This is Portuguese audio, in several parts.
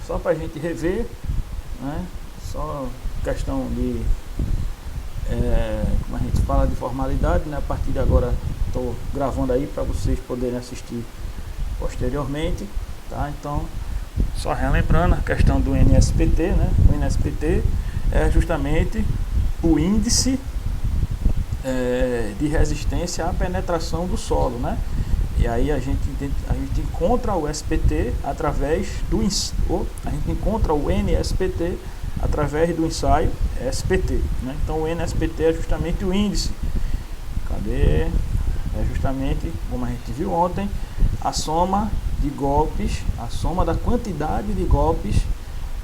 Só para a gente rever, né? Só questão de, como a gente fala, de formalidade, né? A partir de agora estou gravando aí para vocês poderem assistir posteriormente, tá? Então, só relembrando a questão do NSPT, né? O NSPT é justamente o índice de resistência à penetração do solo, né? E aí a gente encontra o SPT através do a gente encontra o NSPT através do ensaio SPT, né? Então o NSPT é justamente o índice. Cadê? É justamente, como a gente viu ontem, a soma de golpes, a soma da quantidade de golpes,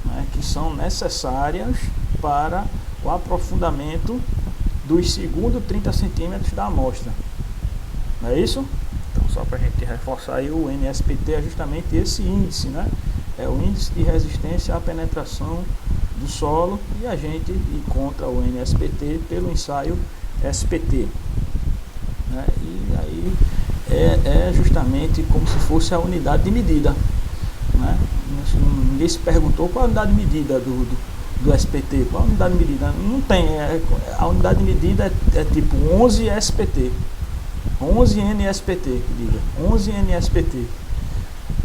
né, que são necessárias para o aprofundamento dos segundos 30 centímetros da amostra. Não é isso? Então, só para a gente reforçar aí, o NSPT é justamente esse índice, né? É o índice de resistência à penetração do solo, e a gente encontra o NSPT pelo ensaio SPT, né? E aí é justamente como se fosse a unidade de medida, né? Ninguém se perguntou qual a unidade de medida do SPT, qual a unidade de medida? Não tem, a unidade de medida é tipo 11 SPT, 11 NSPT, diga, 11 NSPT,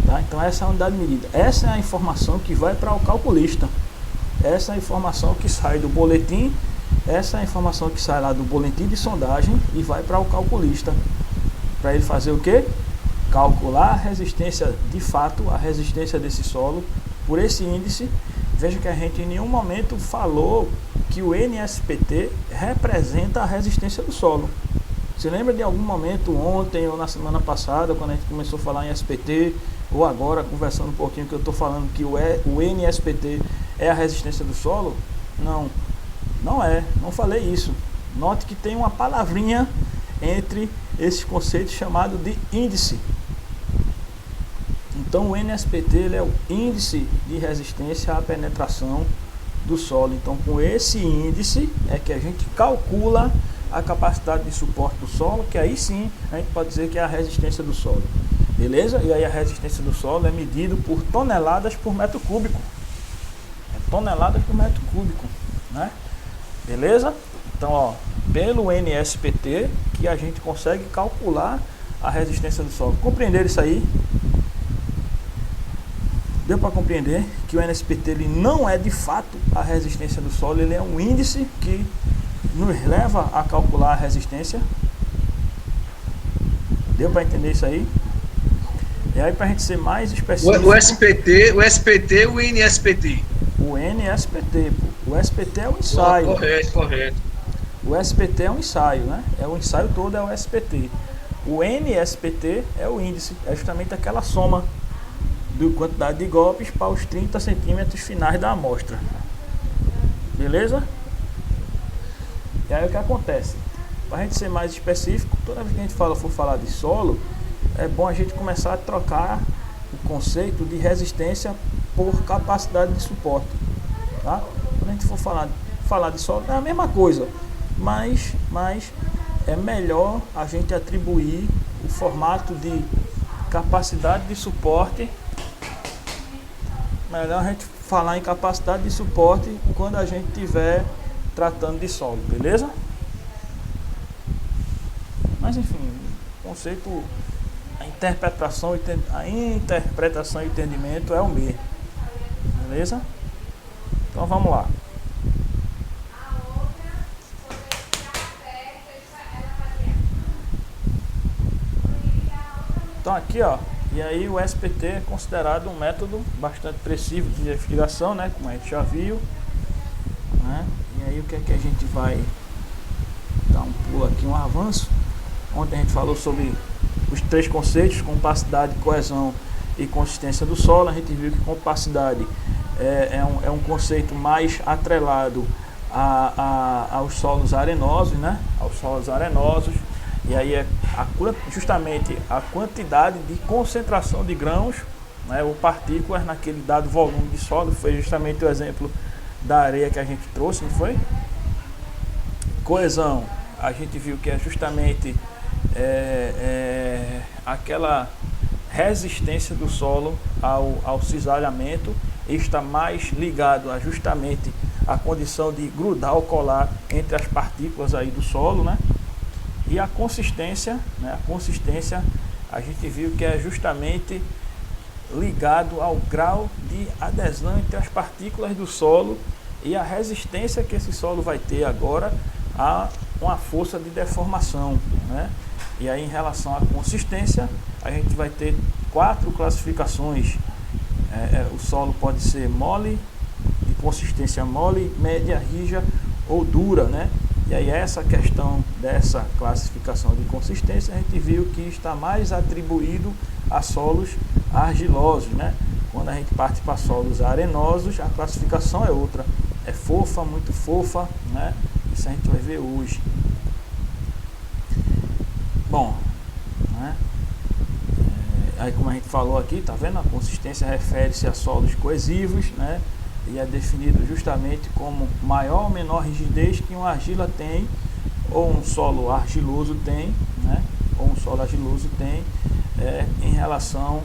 tá? Então essa é a unidade de medida, essa é a informação que vai para o calculista, essa é a informação que sai do boletim, essa é a informação que sai lá do boletim de sondagem e vai para o calculista, para ele fazer o que? Calcular a resistência, de fato, a resistência desse solo por esse índice. Veja que a gente em nenhum momento falou que o NSPT representa a resistência do solo. Você lembra de algum momento ontem ou na semana passada, quando a gente começou a falar em SPT, ou agora conversando um pouquinho, que eu estou falando que o NSPT é a resistência do solo? Não, não falei isso. Note que tem uma palavrinha entre esse conceito chamado de índice. Então o NSPT ele é o índice de resistência à penetração do solo. Então com esse índice é que a gente calcula a capacidade de suporte do solo, que aí sim a gente pode dizer que é a resistência do solo. Beleza? E aí a resistência do solo é medido por toneladas por metro cúbico. É toneladas por metro cúbico, né? Beleza? Então, ó, pelo NSPT que a gente consegue calcular a resistência do solo. Compreenderam isso aí? Deu para compreender que o NSPT ele não é de fato a resistência do solo, ele é um índice que nos leva a calcular a resistência. Deu para entender isso aí? E aí, para a gente ser mais específico, o SPT e o NSPT. O NSPT, o SPT é o ensaio. Correto. O SPT é um ensaio, né? É o ensaio todo, é o SPT. O NSPT é o índice, é justamente aquela soma da quantidade de golpes para os 30 centímetros finais da amostra. Beleza? E aí o que acontece? Para a gente ser mais específico, toda vez que a gente for falar de solo, é bom a gente começar a trocar o conceito de resistência por capacidade de suporte, tá? Quando a gente for falar de solo, é a mesma coisa, mas é melhor a gente atribuir o formato de capacidade de suporte. Melhor a gente falar em capacidade de suporte quando a gente estiver tratando de solo, beleza? Mas enfim, o conceito, a interpretação e entendimento é o mesmo, beleza? Então vamos lá. Então aqui, ó, e aí o SPT é considerado um método bastante preciso de investigação, né, como a gente já viu, né? E aí o que é que a gente vai dar um pulo aqui, um avanço. Ontem a gente falou sobre os três conceitos: compacidade, coesão e consistência do solo. A gente viu que compacidade é um conceito mais atrelado aos solos arenosos, né? Aos solos arenosos. E aí justamente a quantidade de concentração de grãos, né, ou partículas naquele dado volume de solo. Foi justamente o exemplo da areia que a gente trouxe, não foi? Coesão, a gente viu que é justamente aquela resistência do solo ao cisalhamento, está mais ligado a justamente a condição de grudar ou colar entre as partículas aí do solo, né? E a consistência, né? A consistência a gente viu que é justamente ligado ao grau de adesão entre as partículas do solo e a resistência que esse solo vai ter agora a uma força de deformação, né? E aí, em relação à consistência, a gente vai ter 4 classificações. O solo pode ser mole, de consistência mole, média, rija ou dura, né? E aí, essa questão dessa classificação de consistência, a gente viu que está mais atribuído a solos argilosos, né? Quando a gente parte para solos arenosos, a classificação é outra. É fofa, muito fofa, né? Isso a gente vai ver hoje. Bom, né? Aí, como a gente falou aqui, tá vendo? A consistência refere-se a solos coesivos, né? E é definido justamente como maior ou menor rigidez que uma argila tem, ou um solo argiloso tem, né? Ou um solo argiloso tem, em relação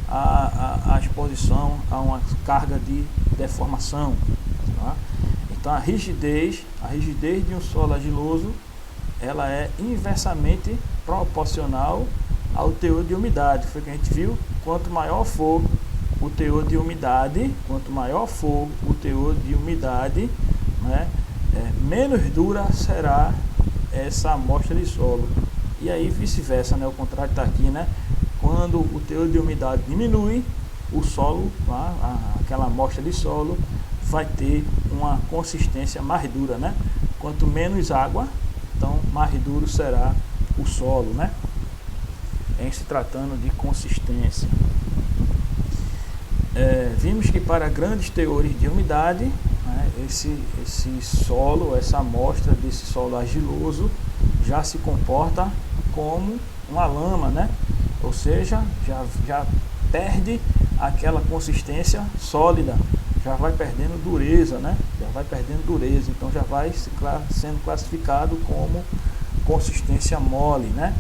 à exposição a uma carga de deformação, tá? Então, a rigidez de um solo argiloso, ela é inversamente proporcional ao teor de umidade. Foi o que a gente viu. Quanto maior for o teor de umidade, né, menos dura será essa amostra de solo. E aí vice-versa, né? O contrário está aqui, né? Quando o teor de umidade diminui, o solo, aquela amostra de solo, vai ter uma consistência mais dura, né? Quanto menos água, então mais duro será o solo, né? Em se tratando de consistência. Vimos que para grandes teores de umidade, né, esse solo, essa amostra desse solo argiloso já se comporta como uma lama, né? Ou seja, já perde aquela consistência sólida, já vai perdendo dureza, né? Então já vai sendo classificado como consistência mole, né?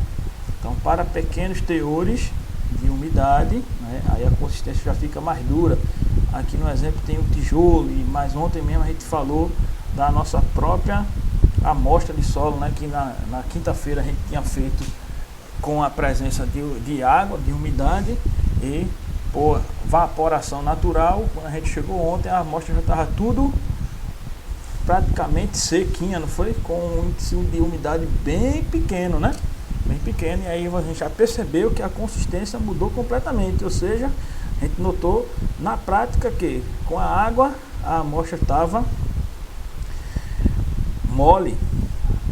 Então, para pequenos teores de umidade, né, aí a consistência já fica mais dura. Aqui no exemplo tem o tijolo, mas ontem mesmo a gente falou da nossa própria amostra de solo, né, que na quinta-feira a gente tinha feito com a presença de água, de umidade e por evaporação natural. Quando a gente chegou ontem, a amostra já estava tudo praticamente sequinha, não foi? Com um índice de umidade bem pequeno, né? Bem pequeno, e aí a gente já percebeu que a consistência mudou completamente, ou seja, a gente notou na prática que com a água a amostra estava mole,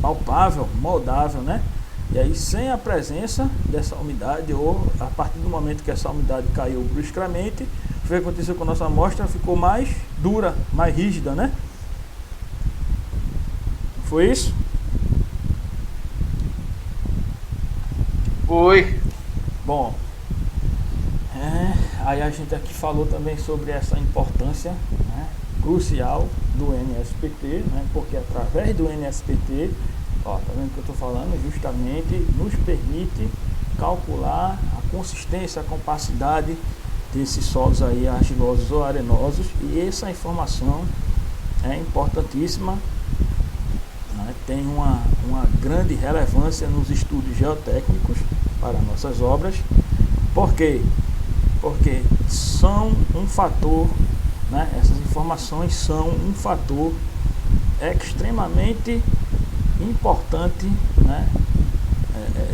palpável, moldável, né? E aí sem a presença dessa umidade, ou a partir do momento que essa umidade caiu bruscamente, o que aconteceu com a nossa amostra? Ficou mais dura, mais rígida, né? Foi isso? Foi. Bom, aí a gente aqui falou também sobre essa importância, né, crucial do NSPT, né, porque através do NSPT, ó, tá vendo o que eu estou falando? Justamente nos permite calcular a consistência, a compacidade desses solos aí argilosos ou arenosos, e essa informação é importantíssima, né, tem uma grande relevância nos estudos geotécnicos para nossas obras. Por quê? Porque são um fator, né, essas informações são um fator extremamente importante, né,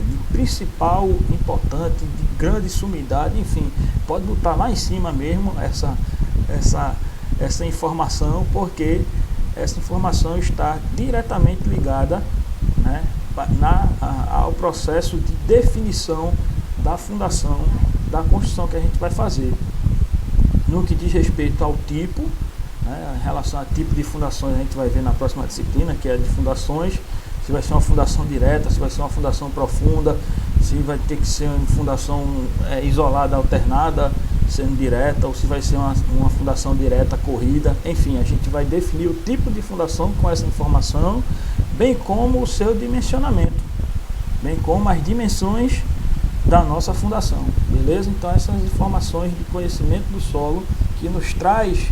de principal importante, de grande sumidade, enfim, pode botar lá em cima mesmo essa informação, porque essa informação está diretamente ligada, né, ao processo de definição da fundação da construção que a gente vai fazer. No que diz respeito ao tipo, né, em relação a tipo de fundações, a gente vai ver na próxima disciplina, que é de fundações, se vai ser uma fundação direta, se vai ser uma fundação profunda, se vai ter que ser uma fundação isolada, alternada, sendo direta, ou se vai ser uma fundação direta corrida. Enfim, a gente vai definir o tipo de fundação com essa informação, bem como o seu dimensionamento, bem como as dimensões da nossa fundação, beleza? Então essas informações de conhecimento do solo que nos traz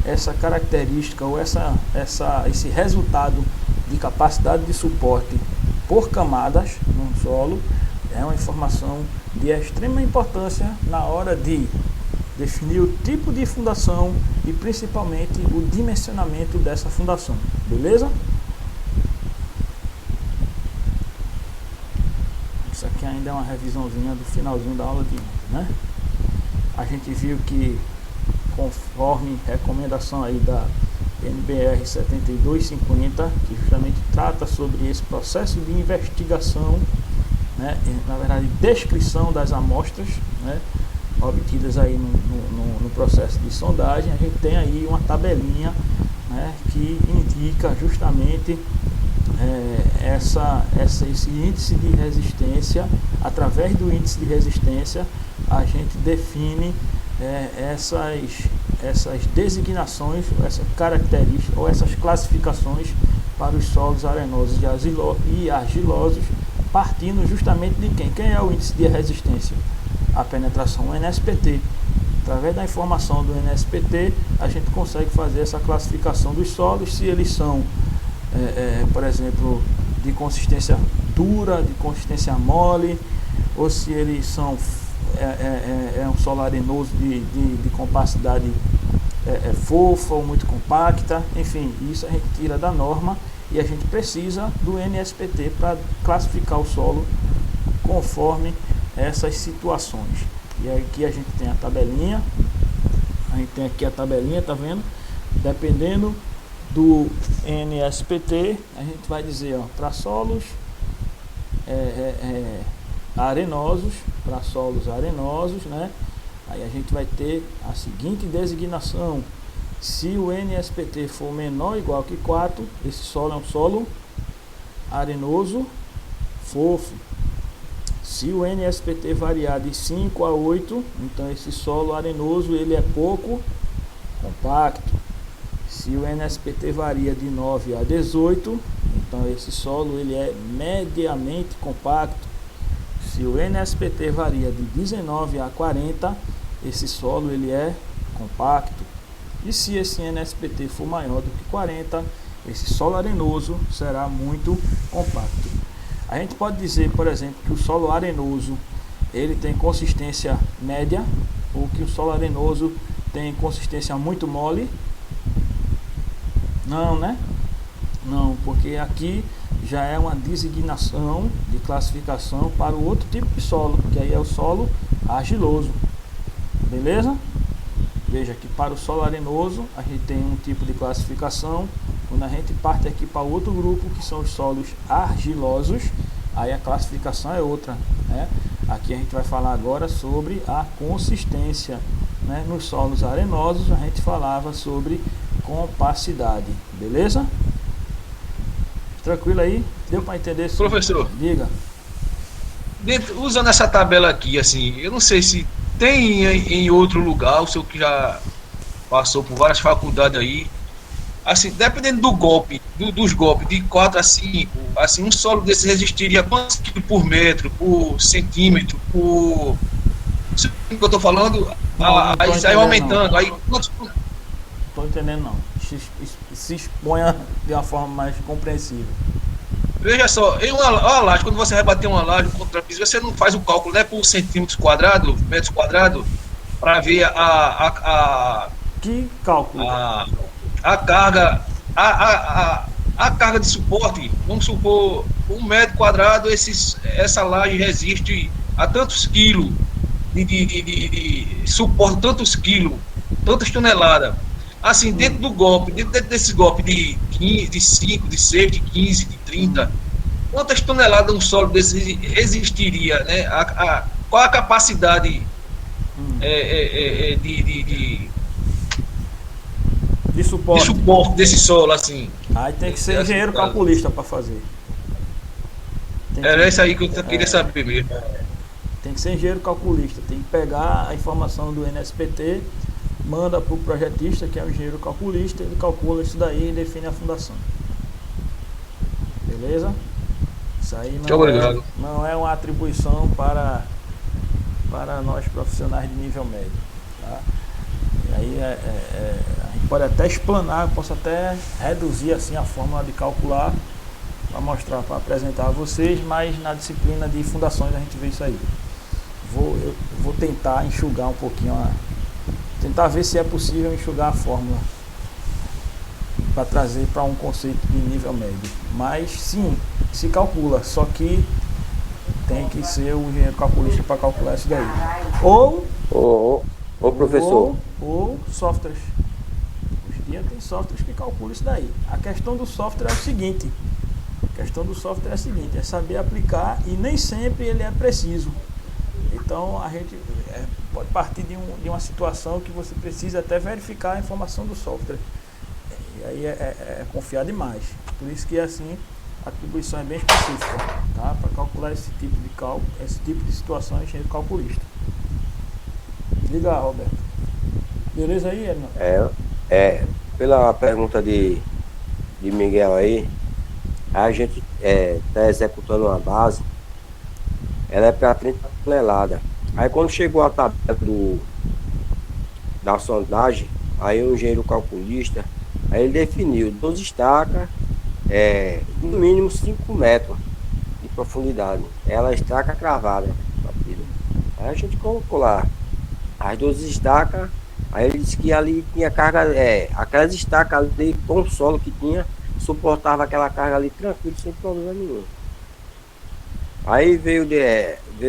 essa característica ou esse resultado de capacidade de suporte por camadas no solo é uma informação de extrema importância na hora de definir o tipo de fundação e principalmente o dimensionamento dessa fundação, beleza? Isso aqui ainda é uma revisãozinha do finalzinho da aula de ontem, né? A gente viu que, conforme recomendação aí da NBR 7250, que justamente trata sobre esse processo de investigação, né, na verdade descrição das amostras, né, obtidas aí no processo de sondagem, a gente tem aí uma tabelinha, né, que indica justamente esse índice de resistência. Através do índice de resistência a gente define essas designações, essas características ou essas classificações para os solos arenosos e argilosos, partindo justamente de quem? Quem é o índice de resistência? A penetração, o NSPT. Através da informação do NSPT a gente consegue fazer essa classificação dos solos, se eles são por exemplo, de consistência dura, de consistência mole, ou se eles são um solo arenoso de compacidade fofa ou muito compacta. Enfim, isso a gente tira da norma e a gente precisa do NSPT para classificar o solo conforme essas situações. E aqui a gente tem a tabelinha, tá vendo? Dependendo do NSPT, a gente vai dizer, ó, para solos arenosos, né? Aí a gente vai ter a seguinte designação: se o NSPT for menor ou igual que 4, esse solo é um solo arenoso fofo. Se o NSPT variar de 5 a 8, então esse solo arenoso ele é pouco compacto. Se o NSPT varia de 9 a 18, então esse solo ele é mediamente compacto. Se o NSPT varia de 19 a 40, esse solo ele é compacto. E se esse NSPT for maior do que 40, esse solo arenoso será muito compacto. A gente pode dizer, por exemplo, que o solo arenoso ele tem consistência média, ou que o solo arenoso tem consistência muito mole. Não, né? Não, porque aqui já é uma designação de classificação para o outro tipo de solo, que aí é o solo argiloso. Beleza? Veja que para o solo arenoso a gente tem um tipo de classificação. Quando a gente parte aqui para outro grupo, que são os solos argilosos, aí a classificação é outra, né? Aqui a gente vai falar agora sobre a consistência, né? Nos solos arenosos a gente falava sobre compacidade, beleza? Tranquilo aí? Deu para entender? Professor, diga. Usando essa tabela aqui, assim, eu não sei se tem em outro lugar, o senhor que já passou por várias faculdades aí, assim, dependendo do golpe, dos golpes de 4 a 5, assim, um solo desse resistiria quantos quilos por metro, por centímetro, por... Isso que eu tô falando, aí aumentando, aí quantos... Tô entendendo não. Se exponha de uma forma mais compreensível. Veja só, em uma laje, quando você vai bater uma laje contra a piso, você não faz o cálculo, né, por centímetros quadrados, metros quadrados, para ver que cálculo? A carga, a carga de suporte. Vamos supor, 1 metro quadrado, essa laje resiste a tantos quilos de suporte, tantos quilos, tantas toneladas. Assim, dentro do golpe, dentro desse golpe de 15, de 5, de 6, de 15, de 30, quantas toneladas um solo desse existiria, né? Qual a capacidade de suporte desse solo, assim? Aí tem que ser engenheiro calculista para fazer. Era isso aí que eu queria saber mesmo. Tem que ser engenheiro calculista, tem que pegar a informação do NSPT, manda para o projetista, que é o engenheiro calculista, ele calcula isso daí e define a fundação. Beleza? Isso aí não é uma atribuição para para nós profissionais de nível médio, tá? E aí a gente pode até explanar, posso até reduzir assim a fórmula de calcular para mostrar, para apresentar a vocês, mas na disciplina de fundações a gente vê isso aí. Eu vou tentar enxugar um pouquinho, tentar ver se é possível enxugar a fórmula para trazer para um conceito de nível médio. Mas sim, se calcula, só que tem que ser o engenheiro calculista para calcular isso daí. Ô, professor. Ou softwares. Hoje em dia tem softwares que calculam isso daí. A questão do software é o seguinte. É saber aplicar e nem sempre ele é preciso. Então a gente pode partir de uma situação que você precisa até verificar a informação do software. E aí é confiar demais. Por isso que assim a atribuição é bem específica, tá? Para calcular esse tipo de cálculo, esse tipo de situação, engenheiro calculista. Liga, Roberto. Beleza aí, Edna? Pela pergunta de Miguel aí, a gente está executando uma base, ela é para 30 toneladas. Aí quando chegou a tabela da sondagem, aí o engenheiro calculista, aí ele definiu 12 estacas, no mínimo 5 metros de profundidade. Ela estaca cravada. Aí a gente colocou lá as 12 estacas, aí ele disse que ali tinha carga, aquelas estacas ali com o solo que tinha, suportava aquela carga ali tranquilo, sem problema nenhum. Aí veio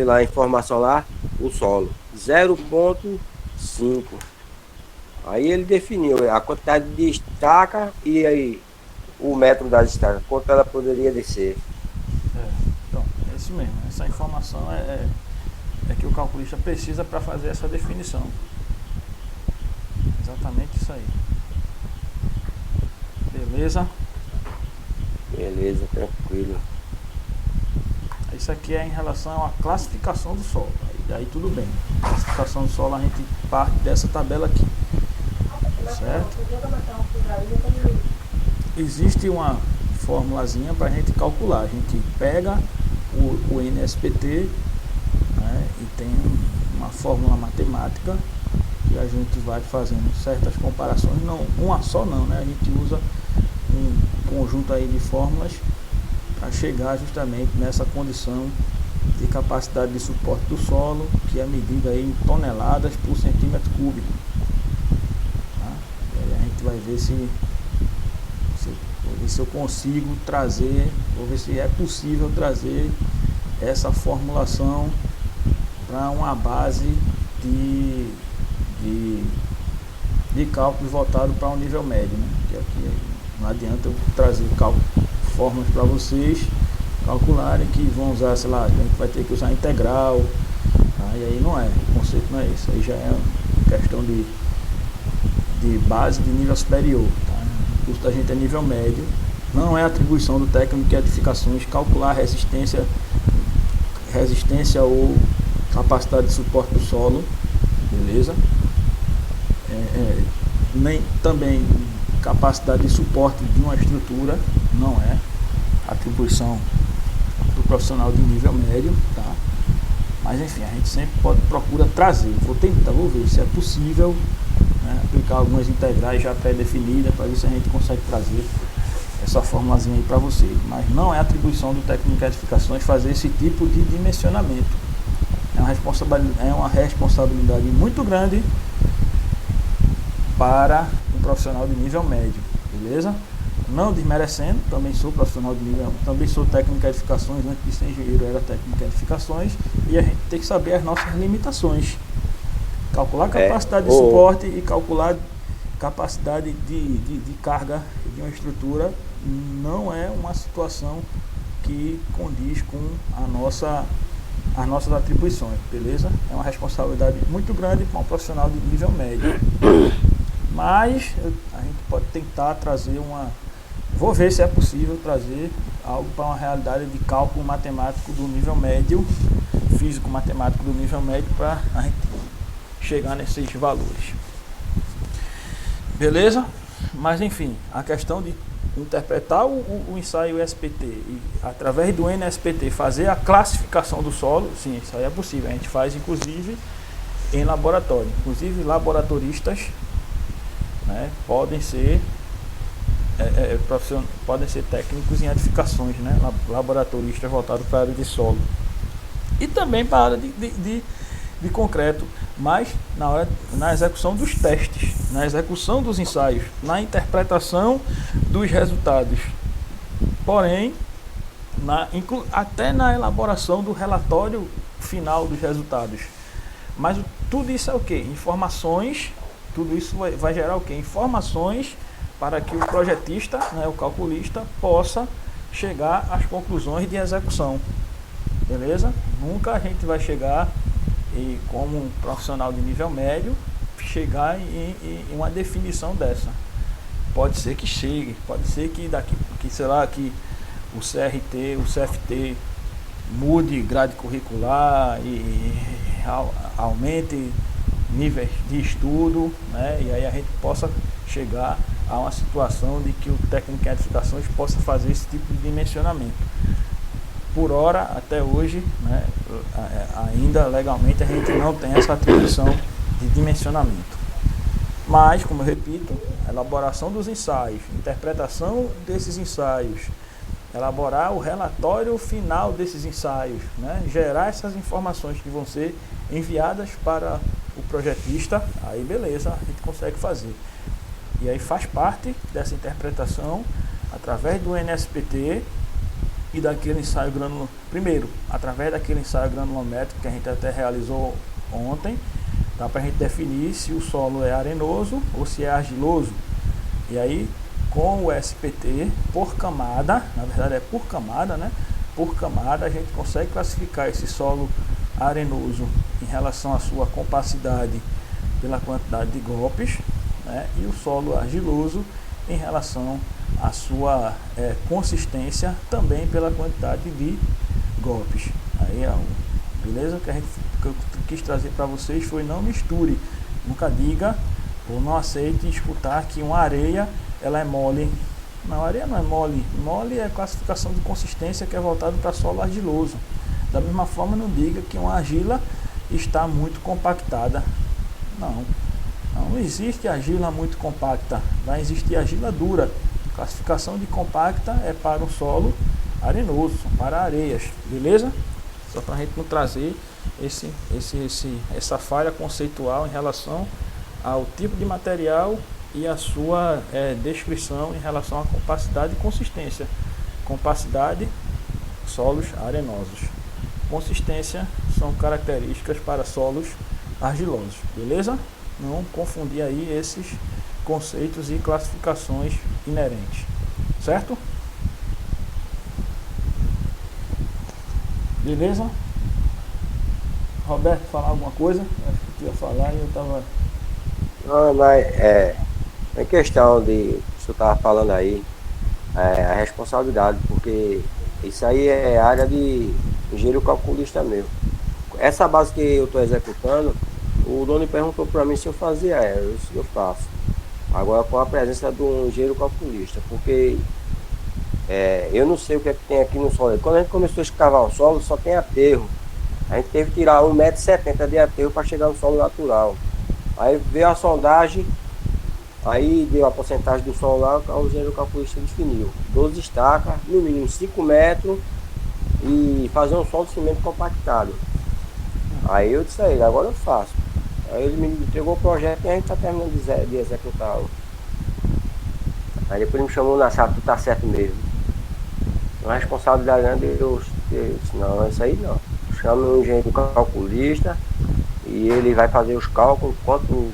lá a informação lá, o solo 0,5. Aí ele definiu a quantidade de estaca e aí o metro das estacas, quanto ela poderia descer. Então, é isso mesmo. Essa informação é que o calculista precisa para fazer essa definição. Exatamente isso aí. Beleza? Beleza, tranquilo. Isso aqui é em relação à classificação do solo. Aí tudo bem. A classificação do solo a gente parte dessa tabela aqui. Certo? Existe uma formulazinha para a gente calcular. A gente pega o NSPT, né, e tem uma fórmula matemática e a gente vai fazendo certas comparações. Não, uma só não, né? A gente usa um conjunto aí de fórmulas para chegar justamente nessa condição de capacidade de suporte do solo, que é medida aí em toneladas por centímetro cúbico. Tá? E aí a gente vai ver se eu consigo trazer, vou ver se é possível trazer essa formulação para uma base de cálculos voltado para um nível médio, né? Que aqui não adianta eu trazer fórmulas para vocês calcularem que vão usar, sei lá, a gente vai ter que usar integral, tá? E aí não é, o conceito não é isso, aí já é questão de base de nível superior, tá? O curso da gente é nível médio, não é atribuição do técnico de edificações calcular resistência ou capacidade de suporte do solo, beleza? Nem também capacidade de suporte de uma estrutura, não é atribuição do profissional de nível médio, tá? Mas enfim, a gente sempre procura trazer, vou ver se é possível, né, aplicar algumas integrais já pré-definidas para ver se a gente consegue trazer essa formulazinha aí para vocês, mas não é atribuição do técnico de edificações fazer esse tipo de dimensionamento. É uma responsabilidade muito grande para um profissional de nível médio, beleza? Não desmerecendo, também sou profissional de nível, também sou técnico de edificações, antes de ser engenheiro era técnico de edificações, e a gente tem que saber as nossas limitações. Calcular capacidade de suporte e calcular capacidade de carga de uma estrutura não é uma situação que condiz com as nossas atribuições, beleza? É uma responsabilidade muito grande para um profissional de nível médio. Mas a gente pode tentar trazer vou ver se é possível trazer algo para uma realidade de cálculo matemático do nível médio, físico matemático do nível médio, para a gente chegar nesses valores. Beleza? Mas enfim, a questão interpretar o ensaio SPT e, através do NSPT, fazer a classificação do solo, sim, isso aí é possível. A gente faz, inclusive, em laboratório. Inclusive, laboratoristas, né, podem ser podem ser técnicos em edificações, né, laboratoristas voltados para a área de solo. E também para a área de concreto, mas na execução dos testes, na execução dos ensaios, na interpretação dos resultados. Porém, até na elaboração do relatório final dos resultados. Mas tudo isso é o quê? Informações, tudo isso vai gerar o quê? Informações para que o projetista, né, o calculista, possa chegar às conclusões de execução. Beleza? Nunca a gente vai chegar, e como um profissional de nível médio, chegar em uma definição dessa. Pode ser que chegue, pode ser que que o CRT, o CFT mude grade curricular e aumente níveis de estudo, né? E aí a gente possa chegar a uma situação de que o técnico em edificações possa fazer esse tipo de dimensionamento. Por hora, até hoje, né, ainda legalmente a gente não tem essa atribuição de dimensionamento. Mas, como eu repito, a elaboração dos ensaios, interpretação desses ensaios, elaborar o relatório final desses ensaios, né, gerar essas informações que vão ser enviadas para o projetista, aí beleza, a gente consegue fazer. E aí faz parte dessa interpretação, através do NSPT e daquele ensaio granulométrico. Primeiro, através daquele ensaio granulométrico que a gente até realizou ontem, dá para a gente definir se o solo é arenoso ou se é argiloso. E aí, com o SPT, por camada, na verdade é por camada, né? Por camada a gente consegue classificar esse solo arenoso em relação à sua compacidade pela quantidade de golpes, né? E o solo argiloso em relação à sua consistência também pela quantidade de golpes. Aí beleza? O que eu quis trazer para vocês foi: não misture, nunca diga ou não aceite escutar que uma areia ela é mole. Não, a areia não é mole. Mole é classificação de consistência que é voltado para solo argiloso. Da mesma forma, não diga que uma argila está muito compactada. Não existe argila muito compacta. Vai existir argila dura. Classificação de compacta é para o solo arenoso, são para areias, beleza? Só para a gente não trazer essa falha conceitual em relação ao tipo de material e a sua descrição em relação à compacidade e consistência. Compacidade, solos arenosos. Consistência são características para solos argilosos, beleza? Não confundir aí esses conceitos e classificações inerentes, certo? Beleza? Roberto, falar alguma coisa? Acho que tu ia falar e eu estava... Não, mas em questão de que você estava falando aí, a responsabilidade, porque isso aí é área de engenheiro calculista mesmo. Essa base que eu estou executando, o dono perguntou para mim se eu fazia isso eu faço. Agora com a presença do engenheiro calculista, porque eu não sei o que é que tem aqui no solo. Quando a gente começou a escavar o solo, só tem aterro. A gente teve que tirar 1,70 m de aterro para chegar no solo natural. Aí veio a sondagem, aí deu a porcentagem do solo lá, o engenheiro calculista definiu 12 estacas, no mínimo 5 metros, e fazer um solo de cimento compactado. Aí eu disse a ele: agora eu faço. Aí ele me entregou o projeto e a gente está terminando de executá-lo. Aí depois ele me chamou na sala: tu tá certo mesmo. A responsabilidade grande, eu disse: não, isso aí não. Chama um engenheiro calculista e ele vai fazer os cálculos, quanto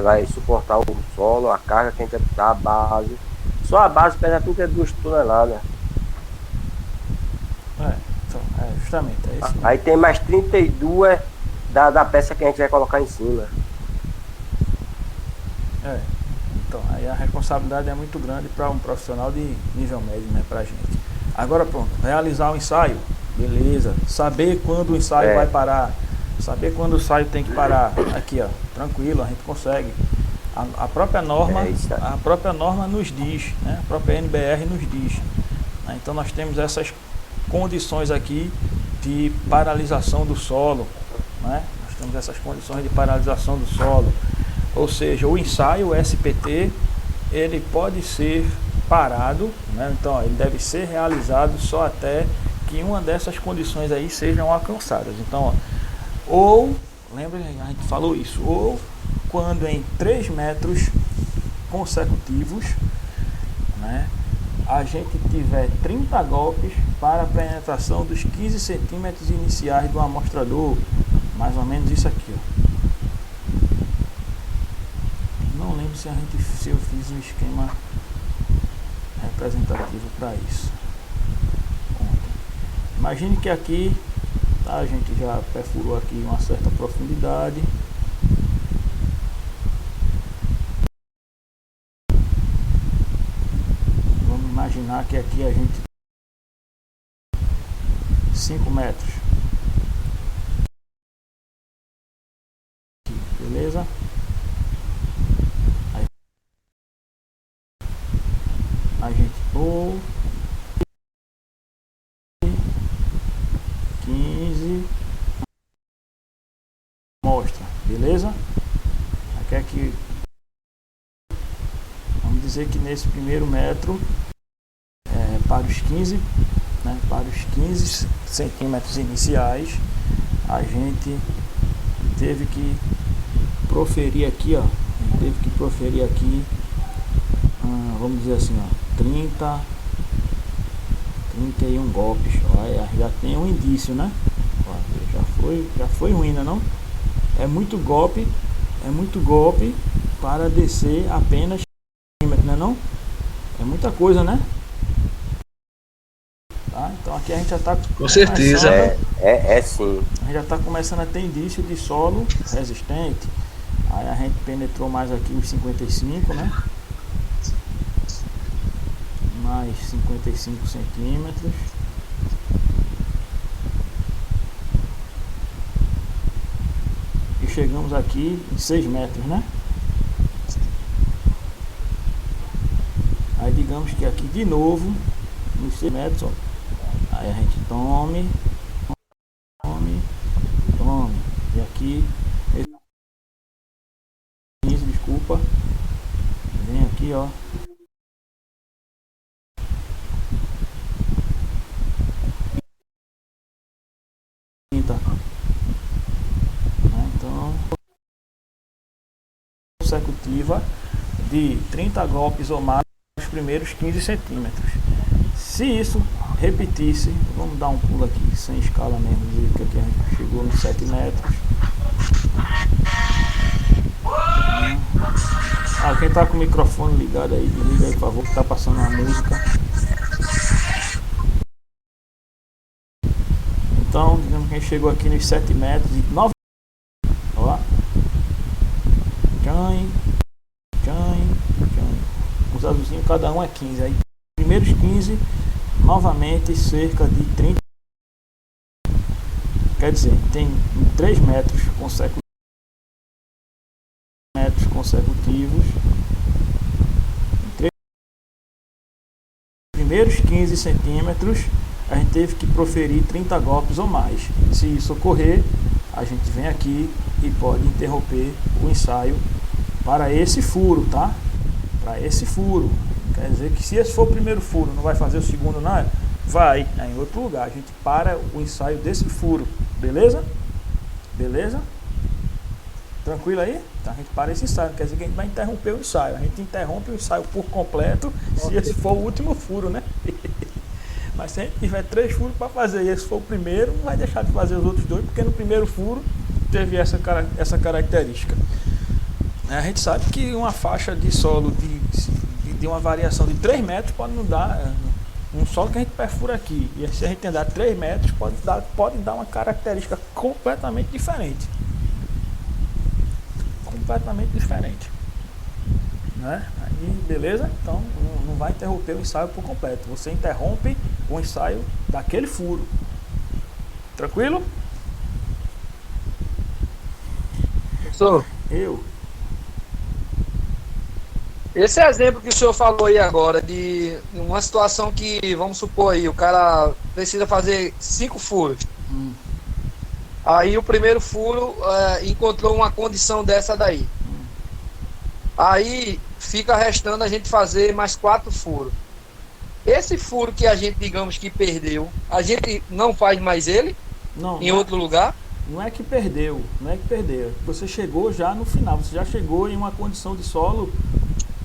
vai suportar o solo, a carga que a gente vai botar, a base. Só a base pesa 32 toneladas. Justamente, é isso. Aí tem mais 32 da peça que a gente vai colocar em cima. Então, aí a responsabilidade é muito grande para um profissional de nível médio, né, pra gente. Agora pronto, realizar o ensaio, beleza. Saber quando o ensaio vai parar, saber quando o ensaio tem que parar. Aqui, ó, tranquilo, a gente consegue. A própria norma, Isso. a própria norma nos diz, né? A própria NBR nos diz. Né? Então nós temos essas condições aqui de paralisação do solo, né? Nós temos essas condições de paralisação do solo, ou seja, o ensaio, o SPT, ele pode ser parado, né? Então ó, ele deve ser realizado só até que uma dessas condições aí sejam alcançadas. Então, ó, ou, lembra, a gente falou isso, ou quando em 3 metros consecutivos, né, a gente tiver 30 golpes para a penetração dos 15 centímetros iniciais do amostrador, mais ou menos isso aqui, ó. Não lembro se eu fiz um esquema representativo para isso. Imagine que aqui, tá, a gente já perfurou aqui uma certa profundidade. Vamos imaginar que aqui a gente 5 metros. Beleza? Aí a gente ou 15 mostra, beleza? Aqui vamos dizer que nesse primeiro metro para os 15, né, para os 15 centímetros iniciais, a gente teve que proferir aqui, ó, vamos dizer assim, ó, 31 golpes. Olha, já tem um indício, né? Já foi ruim, né, não? É muito golpe para descer apenas centímetros, né, não? É muita coisa, né? Tá? Então aqui a gente já está Com certeza. É sim. A gente já está começando a ter indício de solo resistente. Aí a gente penetrou mais aqui os 55, né? Mais 55 centímetros. E chegamos aqui em 6 metros, né? Aí digamos que aqui de novo, nos 6 metros, ó. Aí a gente tome. E aqui, desculpa. Vem aqui, ó. Então, consecutiva de 30 golpes ou mais nos primeiros 15 centímetros. Se isso repetisse, vamos dar um pulo aqui sem escala mesmo, que aqui a gente chegou nos 7 metros. Quem tá com o microfone ligado aí, desliga aí, por favor, que tá passando uma música. Então, digamos que a gente chegou aqui nos 7 metros e 9. Ó. Os azulzinhos, cada um é 15. Aí, primeiros 15, novamente cerca de 30. Quer dizer, tem 3 metros consecutivos. Primeiros 15 centímetros, a gente teve que proferir 30 golpes ou mais. Se isso ocorrer, a gente vem aqui e pode interromper o ensaio para esse furo, tá? Para esse furo. Quer dizer que se esse for o primeiro furo, não vai fazer o segundo, não? Vai, é em outro lugar. A gente para o ensaio desse furo, beleza? Beleza? Tranquilo aí? Então a gente para esse ensaio, quer dizer que a gente vai interromper o ensaio. A gente interrompe o ensaio por completo se esse for o último furo, né? Mas se a gente tiver 3 furos para fazer e esse for o primeiro, não vai deixar de fazer os outros 2, porque no primeiro furo teve essa característica. A gente sabe que uma faixa de solo de uma variação de 3 metros pode não dar um solo que a gente perfura aqui. E se a gente andar 3 metros, pode dar uma característica completamente diferente. Completamente diferente, né? Aí, beleza? Então não vai interromper o ensaio por completo. Você interrompe o ensaio daquele furo. Tranquilo? Professor, Eu. Esse exemplo que o senhor falou aí agora, de uma situação que, vamos supor aí, o cara precisa fazer 5 furos. Aí o primeiro furo encontrou uma condição dessa daí. Aí fica restando a gente fazer mais 4 furos. Esse furo que a gente, digamos que perdeu, a gente não faz mais ele Não, em outro lugar? não é que perdeu, não é que perdeu. Você chegou já no final, você já chegou em uma condição de solo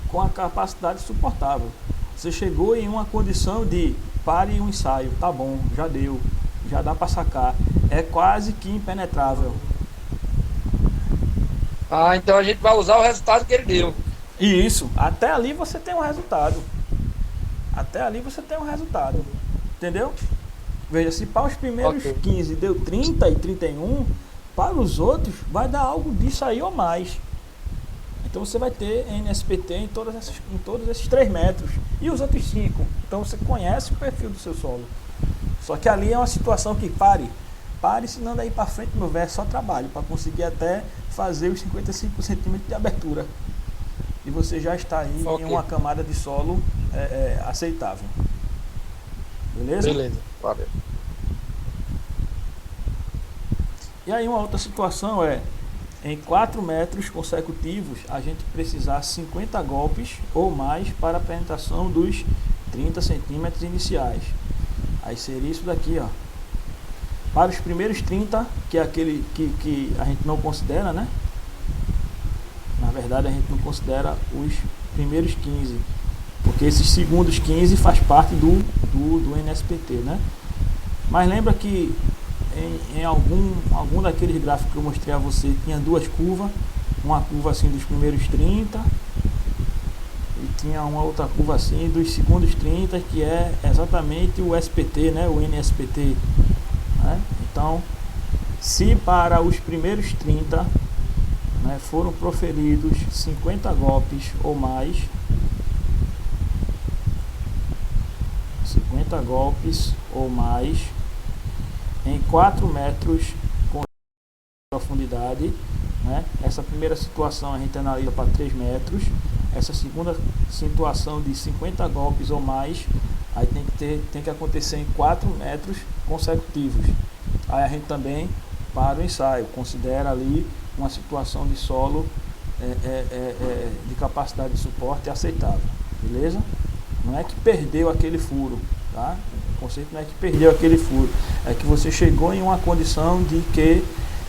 com a capacidade suportável. Você chegou em uma condição de pare um ensaio, tá bom, já deu, já dá para sacar. É quase que impenetrável. Ah, então a gente vai usar o resultado que ele deu. E isso, até ali você tem um resultado. Até ali você tem um resultado. Entendeu? Veja, se para os primeiros 15 deu 30 e 31, para os outros vai dar algo disso aí ou mais. Então você vai ter NSPT em todos esses 3 metros. E os outros 5. Então você conhece o perfil do seu solo. Só que ali é uma situação que pare, senão daí para frente, meu velho, é só trabalho para conseguir até fazer os 55 centímetros de abertura. E você já está aí em uma camada de solo aceitável. Beleza? Beleza, valeu. E aí uma outra situação é, em 4 metros consecutivos, a gente precisar 50 golpes ou mais para a penetração dos 30 centímetros iniciais. Aí seria isso daqui, ó. Para os primeiros 30, que é aquele que a gente não considera, né? Na verdade, a gente não considera os primeiros 15, porque esses segundos 15 faz parte do NSPT, né? Mas lembra que em algum daqueles gráficos que eu mostrei a você, tinha 2 curvas, uma curva assim dos primeiros 30 e tinha uma outra curva assim dos segundos 30, que é exatamente o SPT, né? O NSPT, né? Então, se para os primeiros 30, né, foram proferidos 50 golpes ou mais, 50 golpes ou mais em 4 metros com profundidade, né? Essa primeira situação a gente analisa para 3 metros. Essa segunda situação de 50 golpes ou mais, aí tem que acontecer em 4 metros consecutivos. Aí a gente também para o ensaio, considera ali uma situação de solo de capacidade de suporte aceitável, beleza? Não é que perdeu aquele furo, tá? O conceito não é que perdeu aquele furo, é que você chegou em uma condição de que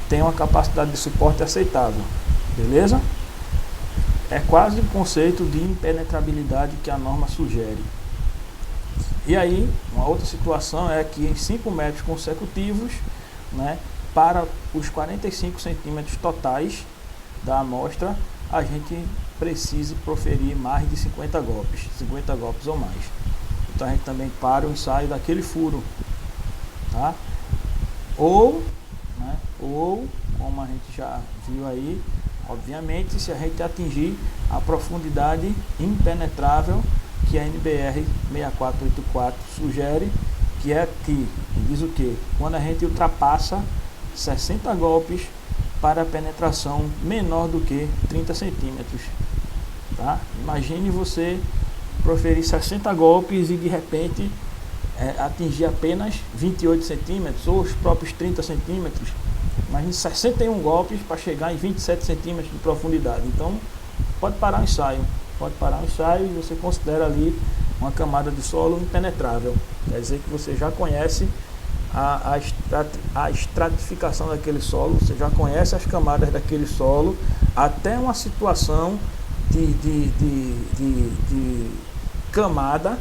tem uma capacidade de suporte aceitável, beleza? É quase o conceito de impenetrabilidade que a norma sugere. E aí, uma outra situação é que em 5 metros consecutivos, né, para os 45 centímetros totais da amostra, a gente precise proferir mais de 50 golpes ou mais. Então a gente também para o ensaio daquele furo, tá? Ou como a gente já viu aí, obviamente, se a gente atingir a profundidade impenetrável que a NBR 6484 sugere, que é aqui, diz o que? Quando a gente ultrapassa 60 golpes para a penetração menor do que 30 centímetros, tá? Imagine você proferir 60 golpes e de repente atingir apenas 28 centímetros ou os próprios 30 centímetros. Imagine 61 golpes para chegar em 27 centímetros de profundidade. Então pode parar o ensaio, e você considera ali uma camada de solo impenetrável. Quer dizer que você já conhece a estratificação daquele solo, você já conhece as camadas daquele solo, até uma situação de camada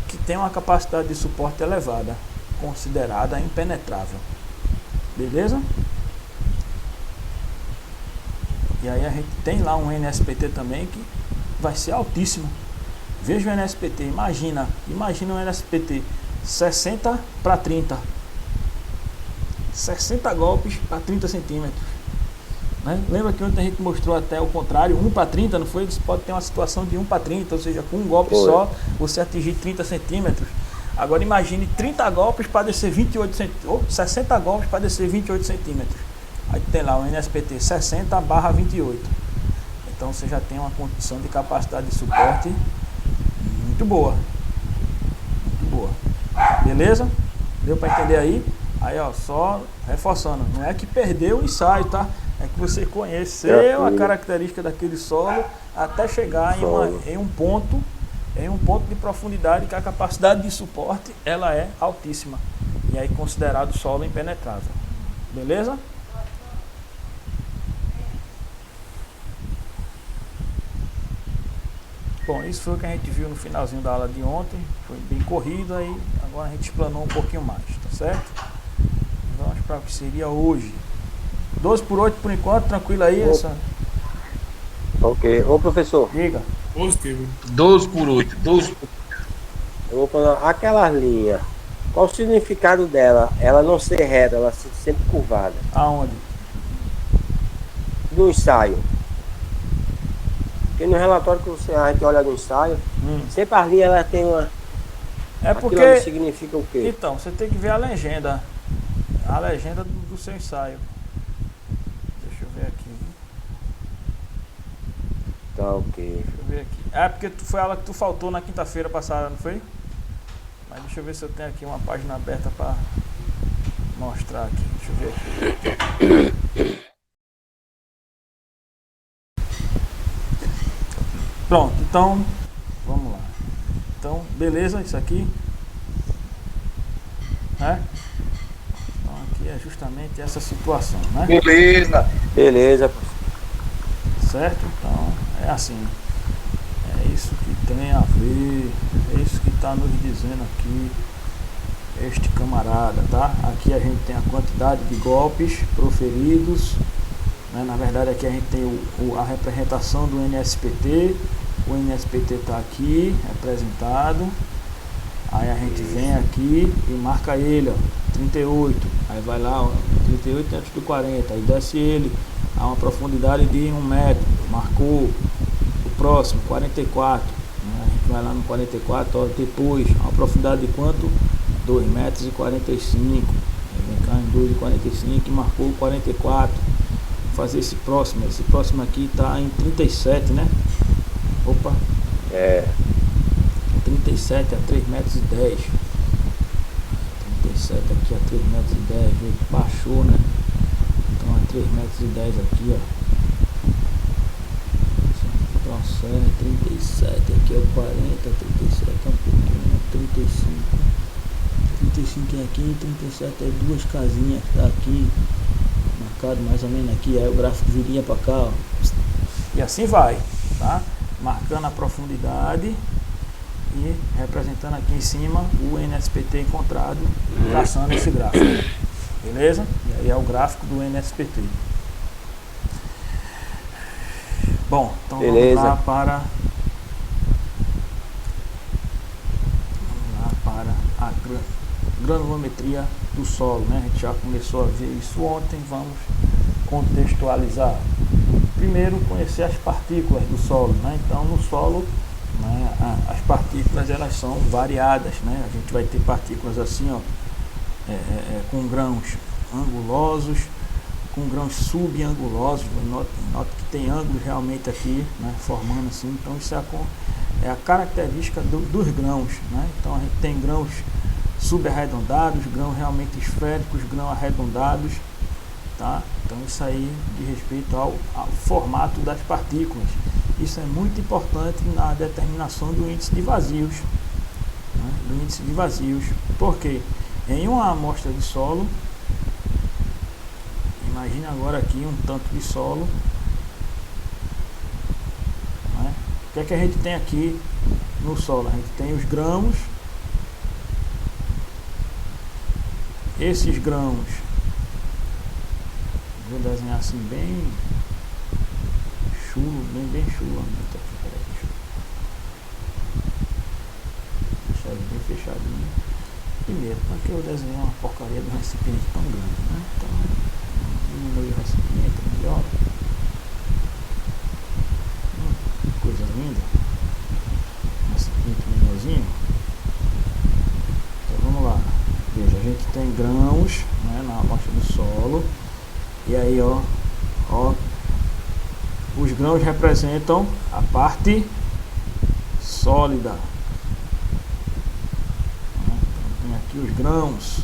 que tem uma capacidade de suporte elevada, considerada impenetrável. Beleza? E aí a gente tem lá um NSPT também que vai ser altíssimo. Veja o NSPT, imagina um NSPT 60 para 30. 60 golpes para 30 centímetros. Né? Lembra que ontem a gente mostrou até o contrário, 1 para 30, não foi? Você pode ter uma situação de 1 para 30, ou seja, com um golpe só você atingir 30 centímetros. Agora imagine 30 golpes para descer 28 centímetros, ou 60 golpes para descer 28 centímetros. Aí tem lá o NSPT 60/28. Então você já tem uma condição de capacidade de suporte muito boa. Muito boa. Beleza? Deu para entender aí? Aí, ó, só reforçando, não é que perdeu o ensaio, tá? É que você conheceu a característica daquele solo até chegar em um ponto de profundidade que a capacidade de suporte ela é altíssima. E aí considerado solo impenetrável. Beleza? Bom, isso foi o que a gente viu no finalzinho da aula de ontem. Foi bem corrido, aí agora a gente explanou um pouquinho mais, tá certo? Vamos para o que seria hoje. 12 por 8 por enquanto, tranquilo aí? Essa... Ok. Ô, professor. Diga. Positivo. 12 por 8. 12 por... Eu vou falar, aquela linha, qual o significado dela? Ela não ser reta, ela ser sempre curvada. Aonde? Do ensaio. Porque no relatório que a gente olha do ensaio, sempre a linha ela tem uma... É porque... Aquilo ali significa o quê? Então, você tem que ver a legenda. A legenda do seu ensaio. Deixa eu ver aqui. Tá, ok. Deixa eu ver aqui. É porque foi a aula que tu faltou na quinta-feira passada, não foi? Mas deixa eu ver se eu tenho aqui uma página aberta para mostrar aqui. Deixa eu ver aqui. Pronto, então vamos lá. Então, beleza, isso aqui. Né? Então aqui é justamente essa situação, né? Beleza. Beleza. Certo? Então é assim. É isso que tem a ver. É isso que está nos dizendo aqui este camarada, tá? Aqui a gente tem a quantidade de golpes proferidos, né? Na verdade aqui a gente tem a representação do NSPT. O NSPT está aqui representado. Aí a gente vem aqui e marca ele, ó, 38. Aí vai lá, ó, 38 dentro do 40. Aí desce ele a uma profundidade de 1 metro. Marcou. O próximo, 44. Né? A gente vai lá no 44, ó, depois, a uma profundidade de quanto? 2 metros e 45. Aí vem cá em 2,45 e marcou o 44. Vou fazer esse próximo. Esse próximo aqui está em 37, né? Opa. 37 a 3 metros e 10. 37 aqui a 3 metros e 10. Baixou, né? Então a 3 metros e 10 aqui, ó. Então 37 aqui é o 40, 37 é um pouquinho, 35. 35 é aqui, 37 é duas casinhas, tá aqui. Marcado mais ou menos aqui, aí o gráfico viria para cá, ó. E assim vai, tá? Marcando a profundidade e representando aqui em cima o NSPT encontrado, traçando esse gráfico. Beleza? E aí é o gráfico do NSPT. Bom, então beleza. Vamos lá para a granulometria do solo, né? A gente já começou a ver isso ontem, vamos contextualizar. Primeiro, conhecer as partículas do solo, né? Então, no solo, né, as partículas elas são variadas, né? A gente vai ter partículas assim, ó, com grãos angulosos, com grãos subangulosos. Note que tem ângulos realmente aqui, né, formando assim. Então, isso é a característica dos grãos, né? Então, a gente tem grãos subarredondados, grãos realmente esféricos, grãos arredondados, tá? Então isso aí diz respeito ao formato das partículas. Isso é muito importante na determinação do índice de vazios, né? Do índice de vazios. Porque em uma amostra de solo, imagine agora aqui um tanto de solo, né? O que é que a gente tem aqui no solo? A gente tem os grãos. Esses grãos, vou desenhar assim bem chulo, bem chulo. Deixar ele bem fechadinho. Primeiro, porque eu desenhei uma porcaria de um recipiente tão grande, né? Então, diminui o recipiente melhor. Coisa linda. Um recipiente menorzinho. Então vamos lá. Veja, a gente tem grãos, né, na amostra do solo. E aí, ó, Os grãos representam a parte sólida. Então, tem aqui os grãos.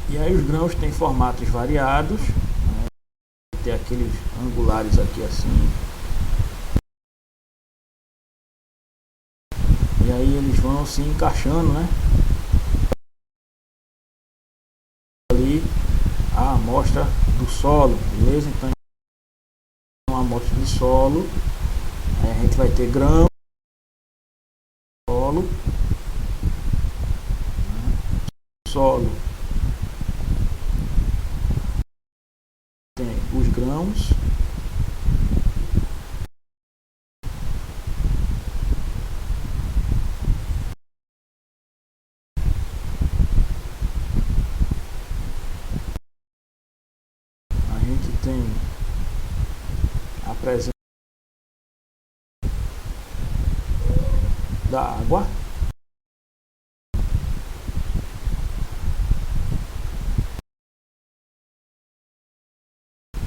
E aí os grãos têm formatos variados, né? Tem aqueles angulares aqui assim. E aí eles vão se encaixando, né? Ali a amostra do solo, beleza? Então uma amostra de solo, aí a gente vai ter grão, solo, solo. Tem os grãos. A gente tem a presença da água.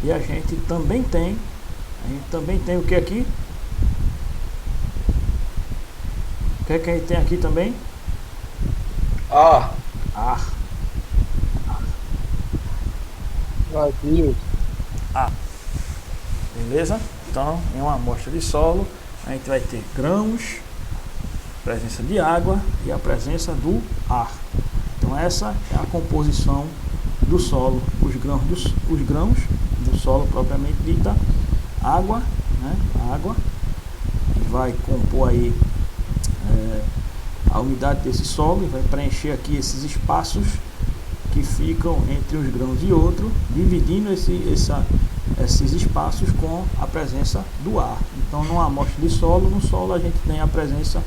E a gente também tem o que aqui? O que é que a gente tem aqui também? Ar. Ar. Vazio. Beleza? Então, em uma amostra de solo, a gente vai ter grãos, presença de água e a presença do ar. Então, essa é a composição do solo. Os grãos do solo propriamente dita, água, né? Água que vai compor aí a umidade desse solo e vai preencher aqui esses espaços que ficam entre uns grãos e outro, dividindo esses espaços com a presença do ar. Então, numa amostra de solo, no solo a gente tem a presença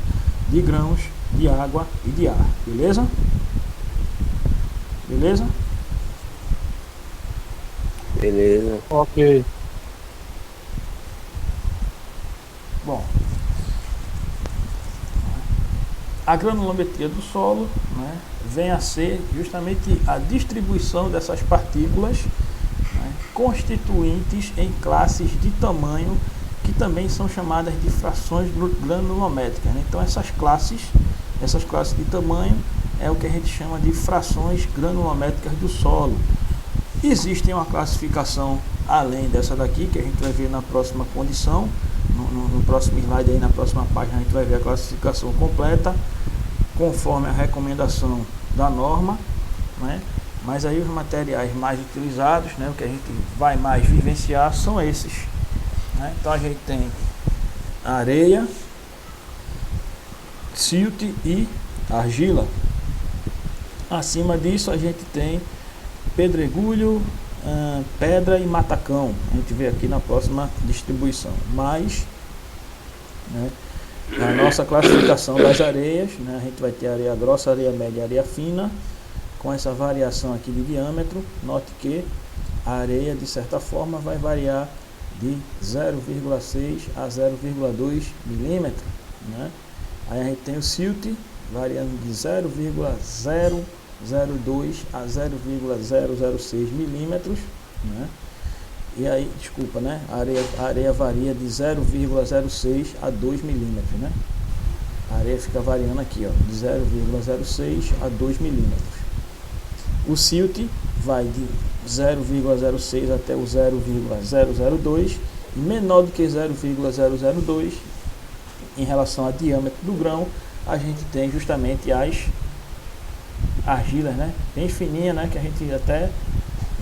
de grãos, de água e de ar. Beleza? Beleza? Beleza. Ok. Bom, a granulometria do solo, né, vem a ser justamente a distribuição dessas partículas, né, constituintes em classes de tamanho que também são chamadas de frações granulométricas, né? Então essas classes de tamanho é o que a gente chama de frações granulométricas do solo. Existe uma classificação além dessa daqui, que a gente vai ver na próxima condição, no próximo slide aí, na próxima página a gente vai ver a classificação completa, conforme a recomendação da norma, né? Mas aí os materiais mais utilizados, né, o que a gente vai mais vivenciar são esses, né? Então a gente tem areia, silt e argila. Acima disso a gente tem pedregulho, pedra e matacão. A gente vê aqui na próxima distribuição. Mas, né, na nossa classificação das areias, né, a gente vai ter areia grossa, areia média e areia fina, com essa variação aqui de diâmetro. Note que a areia, de certa forma, vai variar de 0,6 a 0,2 milímetro, né? Aí a gente tem o silt variando de 0,002 a 0,006 milímetros, né? E aí, desculpa, né? A areia varia de 0,06 a 2 milímetros, né? A areia fica variando aqui, ó, de 0,06 a 2 milímetros. O silt vai de 0,06 até o 0,002 e menor do que 0,002 em relação ao diâmetro do grão. A gente tem justamente as argilas, né? Bem fininha, né? Que a gente até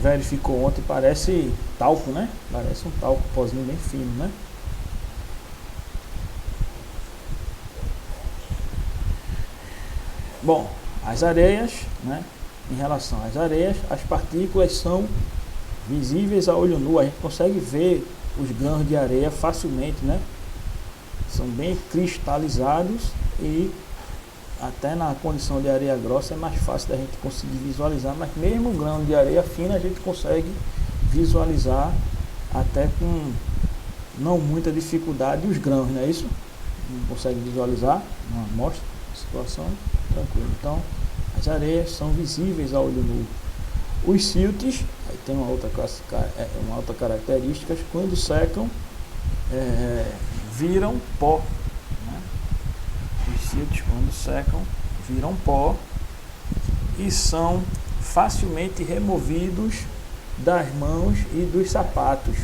verificou ontem, parece talco, né? Parece um talco, pozinho bem fino, né? Bom, as areias, né? Em relação às areias, as partículas são visíveis a olho nu, a gente consegue ver os grãos de areia facilmente, né? São bem cristalizados e até na condição de areia grossa é mais fácil da gente conseguir visualizar, mas mesmo o grão de areia fina a gente consegue visualizar até com não muita dificuldade os grãos, não é isso? Não consegue visualizar uma amostra. situação tranquila. Então, as areias são visíveis a olho nu. Os siltes, aí tem uma outra característica, quando secam, viram pó, né? Os siltes, quando secam, viram pó e são facilmente removidos das mãos e dos sapatos.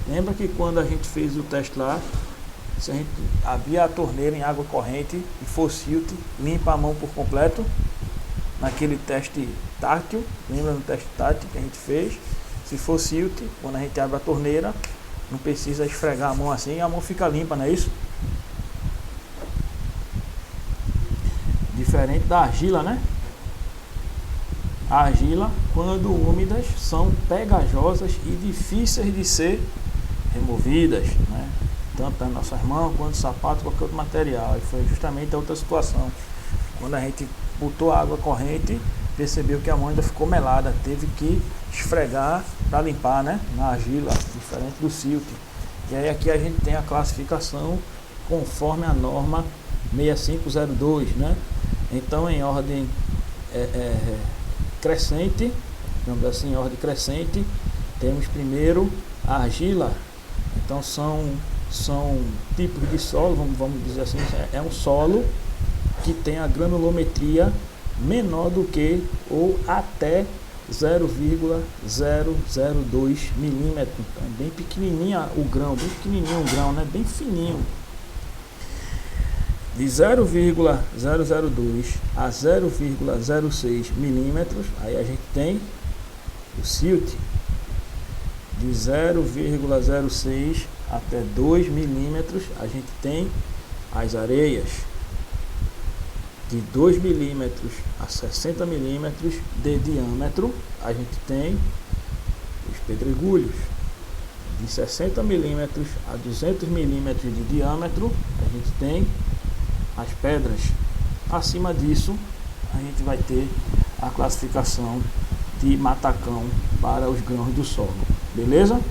Lembra que quando a gente fez o teste lá, se a gente abrir a torneira em água corrente e for silt, limpa a mão por completo? Naquele teste tátil, lembra no teste tátil que a gente fez? Se for silt, quando a gente abre a torneira, não precisa esfregar a mão assim, a mão fica limpa, não é isso? Diferente da argila, né? A argila, quando úmidas, são pegajosas e difíceis de ser removidas, né? Tanto nas nossas mãos quanto sapato, qualquer outro material. E foi justamente a outra situação. Quando a gente botou a água corrente, percebeu que a mão ainda ficou melada, teve que esfregar para limpar, né? Na argila, diferente do silt. E aí aqui a gente tem a classificação conforme a norma 6502, né? Então, em ordem crescente, digamos assim, em ordem crescente, temos primeiro a argila. Então são tipos de solo, vamos dizer assim, é um solo que tem a granulometria menor do que ou até 0,002 milímetros. Então, bem pequenininho o grão, né? Bem fininho. De 0,002 a 0,06 milímetros, aí a gente tem o silt. De 0,06 até 2 milímetros, a gente tem as areias. De 2 milímetros a 60 milímetros de diâmetro, a gente tem os pedregulhos. De 60 milímetros a 200 milímetros de diâmetro, a gente tem as pedras. Acima disso, a gente vai ter a classificação de matacão para os grãos do solo. Beleza?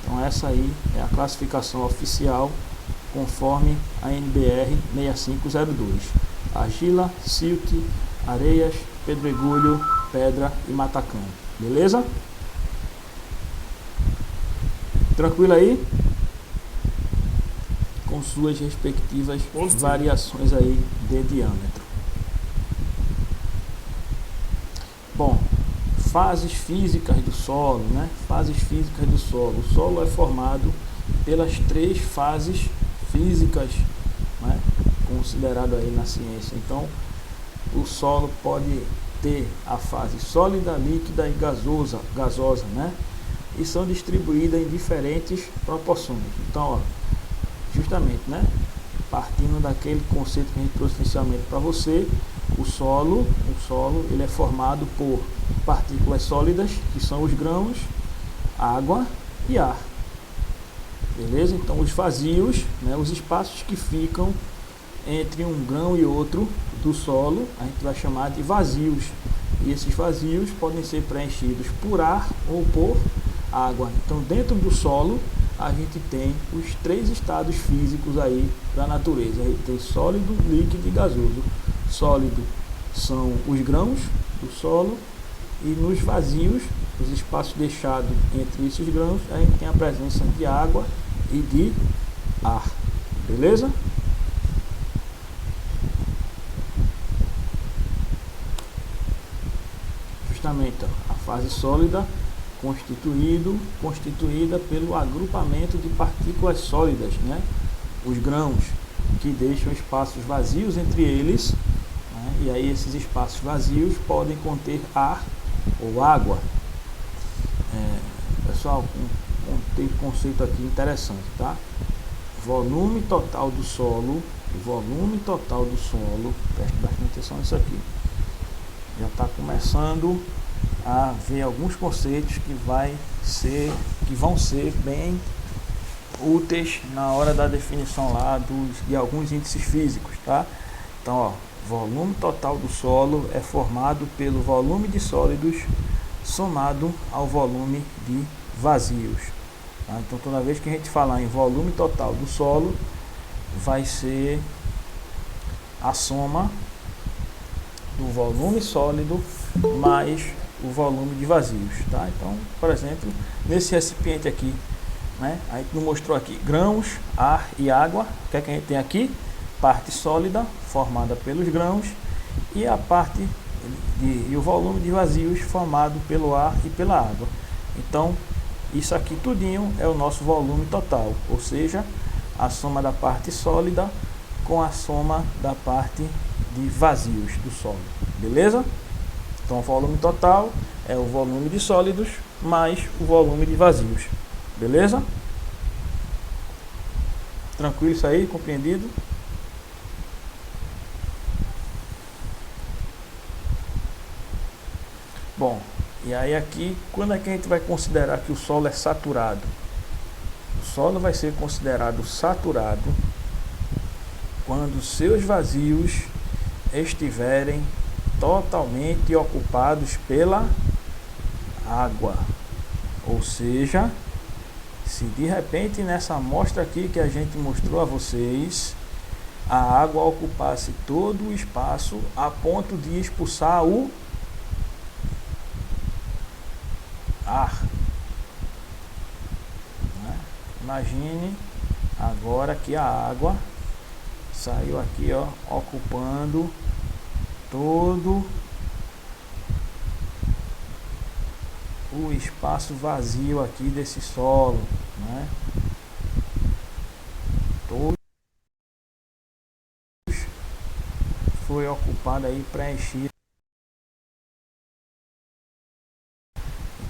Então essa aí é a classificação oficial conforme a NBR 6502. Argila, silt, areias, pedregulho, pedra e matacão. Beleza? Tranquilo aí? Com suas respectivas variações aí de diâmetro. Bom, fases físicas do solo, né? Fases físicas do solo. O solo é formado pelas 3 fases físicas, né? Considerado aí na ciência. Então, o solo pode ter a fase sólida, líquida e gasosa, né? E são distribuídas em diferentes proporções. Então, ó, justamente, né? Partindo daquele conceito que a gente trouxe inicialmente para você, o solo ele é formado por partículas sólidas, que são os grãos, água e ar. Beleza? Então os vazios, né, os espaços que ficam entre um grão e outro do solo, a gente vai chamar de vazios. E esses vazios podem ser preenchidos por ar ou por água. Então dentro do solo a gente tem os 3 estados físicos aí da natureza. A gente tem sólido, líquido e gasoso. Sólido são os grãos do solo, e nos vazios, os espaços deixados entre esses grãos, a gente tem a presença de água e de ar. Beleza? Justamente, ó, a fase sólida constituída pelo agrupamento de partículas sólidas, né? Os grãos, que deixam espaços vazios entre eles, né? E aí esses espaços vazios podem conter ar ou água. Pessoal, tem um conceito aqui interessante, tá? Volume total do solo, preste bastante atenção nisso aqui. Já está começando a ver alguns conceitos que vão ser bem úteis na hora da definição lá de alguns índices físicos, tá? Então, ó, volume total do solo é formado pelo volume de sólidos somado ao volume de vazios, tá? Então, toda vez que a gente falar em volume total do solo, vai ser a soma do volume sólido mais o volume de vazios, tá? Então, por exemplo, nesse recipiente aqui, né, a gente não mostrou aqui grãos, ar e água. O que é que a gente tem aqui? Parte sólida formada pelos grãos e a parte e o volume de vazios formado pelo ar e pela água. Então, isso aqui tudinho é o nosso volume total, ou seja, a soma da parte sólida com a soma da parte de vazios do solo, beleza? Então, o volume total é o volume de sólidos mais o volume de vazios, beleza? Tranquilo isso aí, compreendido? Bom, e aí aqui, quando é que a gente vai considerar que o solo é saturado? O solo vai ser considerado saturado quando seus vazios estiverem totalmente ocupados pela água. Ou seja, se de repente nessa amostra aqui que a gente mostrou a vocês, a água ocupasse todo o espaço a ponto de expulsar o ar. Imagine agora que a água saiu aqui, ó, ocupando todo o espaço vazio aqui desse solo, né? Todo foi ocupado aí, preenchido.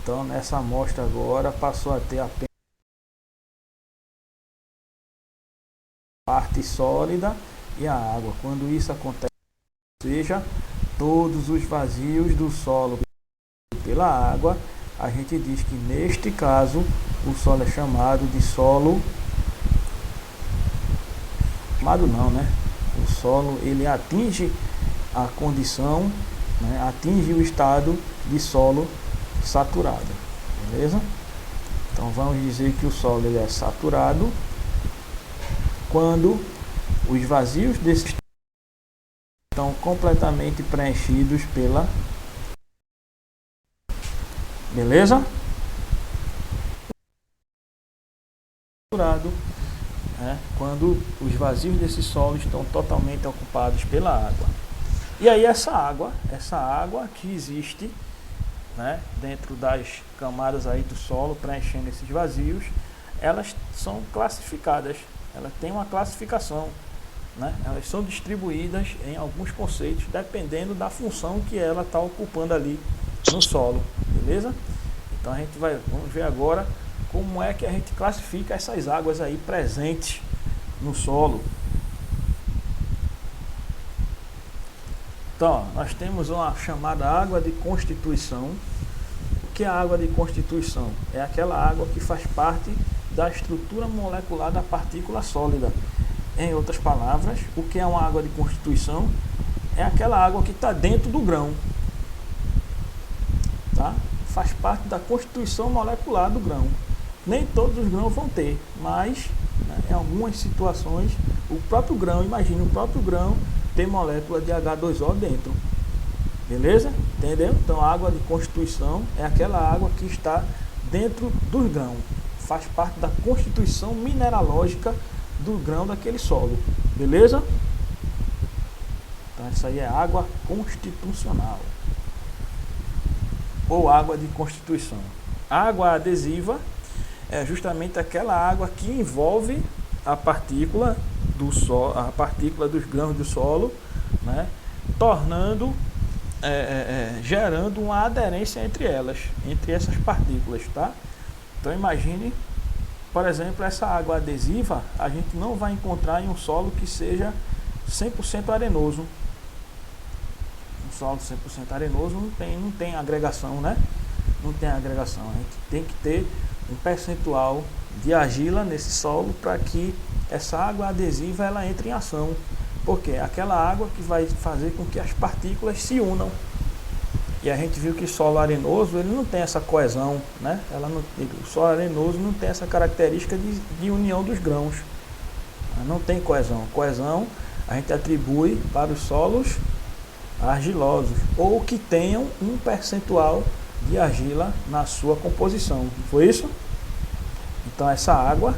Então, nessa amostra agora passou a ter apenas parte sólida e a água. Quando isso acontece, ou seja, todos os vazios do solo pela água, a gente diz que neste caso o solo é chamado de solo. Chamado não, né? O solo ele atinge a condição, né? Atinge o estado de solo saturado, beleza? Então vamos dizer que o solo ele é saturado quando os vazios desse estão completamente preenchidos pela, beleza? Saturado é quando os vazios desse solo estão totalmente ocupados pela água. E aí essa água que existe, né, dentro das camadas aí do solo, preenchendo esses vazios, elas são classificadas, elas têm uma classificação, né? Elas são distribuídas em alguns conceitos, dependendo da função que ela está ocupando ali no solo, beleza? Então vamos ver agora como é que a gente classifica essas águas aí presentes no solo. Então, nós temos uma chamada água de constituição. O que é a água de constituição? É aquela água que faz parte da estrutura molecular da partícula sólida. Em outras palavras, o que é uma água de constituição? É aquela água que está dentro do grão. Tá? Faz parte da constituição molecular do grão. Nem todos os grãos vão ter, mas, né, em algumas situações, o próprio grão, imagine o próprio grão tem molécula de H2O dentro. Beleza? Entendeu? Então a água de constituição é aquela água que está dentro do grão. Faz parte da constituição mineralógica do grão daquele solo. Beleza? Então essa aí é água constitucional. Ou água de constituição. A água adesiva é justamente aquela água que envolve a partícula do solo, a partícula dos grãos do solo, né, tornando, gerando uma aderência entre elas, entre essas partículas, tá? Então imagine, por exemplo, essa água adesiva, a gente não vai encontrar em um solo que seja 100% arenoso. Um solo 100% arenoso não tem agregação, né? Não tem agregação. A gente tem que ter um percentual de argila nesse solo para que essa água adesiva ela entre em ação, porque é aquela água que vai fazer com que as partículas se unam. E a gente viu que o solo arenoso ele não tem essa coesão, né? O solo arenoso não tem essa característica de união dos grãos, não tem coesão. Coesão a gente atribui para os solos argilosos ou que tenham um percentual de argila na sua composição. Não foi isso? Então essa água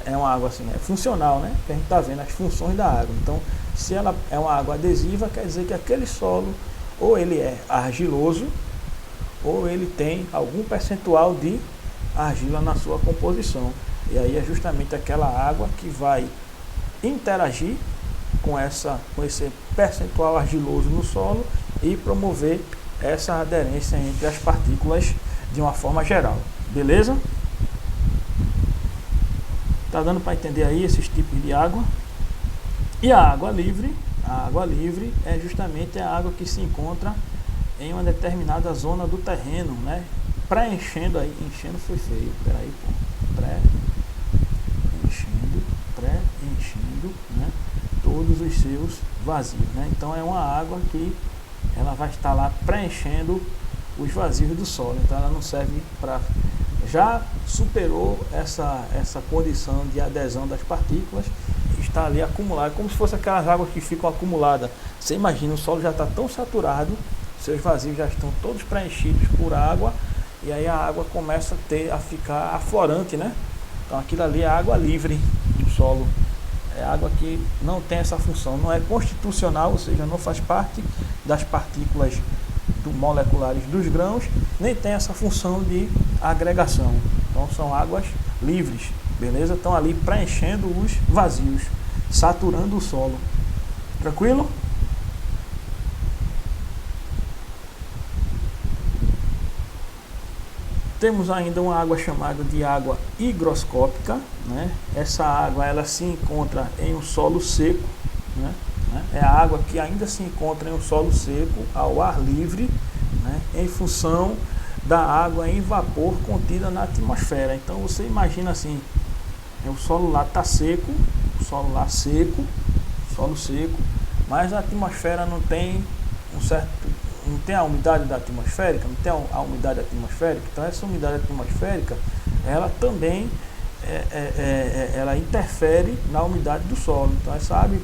é uma água assim, é funcional, né? Que a gente está vendo as funções da água. Então, se ela é uma água adesiva, quer dizer que aquele solo ou ele é argiloso ou ele tem algum percentual de argila na sua composição. E aí é justamente aquela água que vai interagir com esse percentual argiloso no solo e promover essa aderência entre as partículas de uma forma geral. Beleza? Tá dando para entender aí esses tipos de água? E a água livre é justamente a água que se encontra em uma determinada zona do terreno, né? Preenchendo aí, enchendo foi feio, peraí, pô, preenchendo, né? Todos os seus vazios, né? Então é uma água que ela vai estar lá preenchendo os vazios do solo, então ela não serve para... Já superou essa condição de adesão das partículas, está ali acumulada, como se fosse aquelas águas que ficam acumuladas. Você imagina, o solo já está tão saturado, seus vazios já estão todos preenchidos por água, e aí a água começa a ficar aflorante, né? Então aquilo ali é água livre do solo, é água que não tem essa função, não é constitucional, ou seja, não faz parte das partículas moleculares dos grãos, nem tem essa função de agregação. Então são águas livres, beleza? Estão ali preenchendo os vazios, saturando o solo. Tranquilo? Temos ainda uma água chamada de água higroscópica, né? Essa água ela se encontra em um solo seco, né? É a água que ainda se encontra em um solo seco, ao ar livre, né? Em função da água em vapor contida na atmosfera. Então você imagina assim, o solo lá está seco, o solo lá seco, solo seco, mas a atmosfera não tem não tem a umidade da atmosférica, não tem a umidade atmosférica. Então essa umidade atmosférica, ela também ela interfere na umidade do solo. Então essa água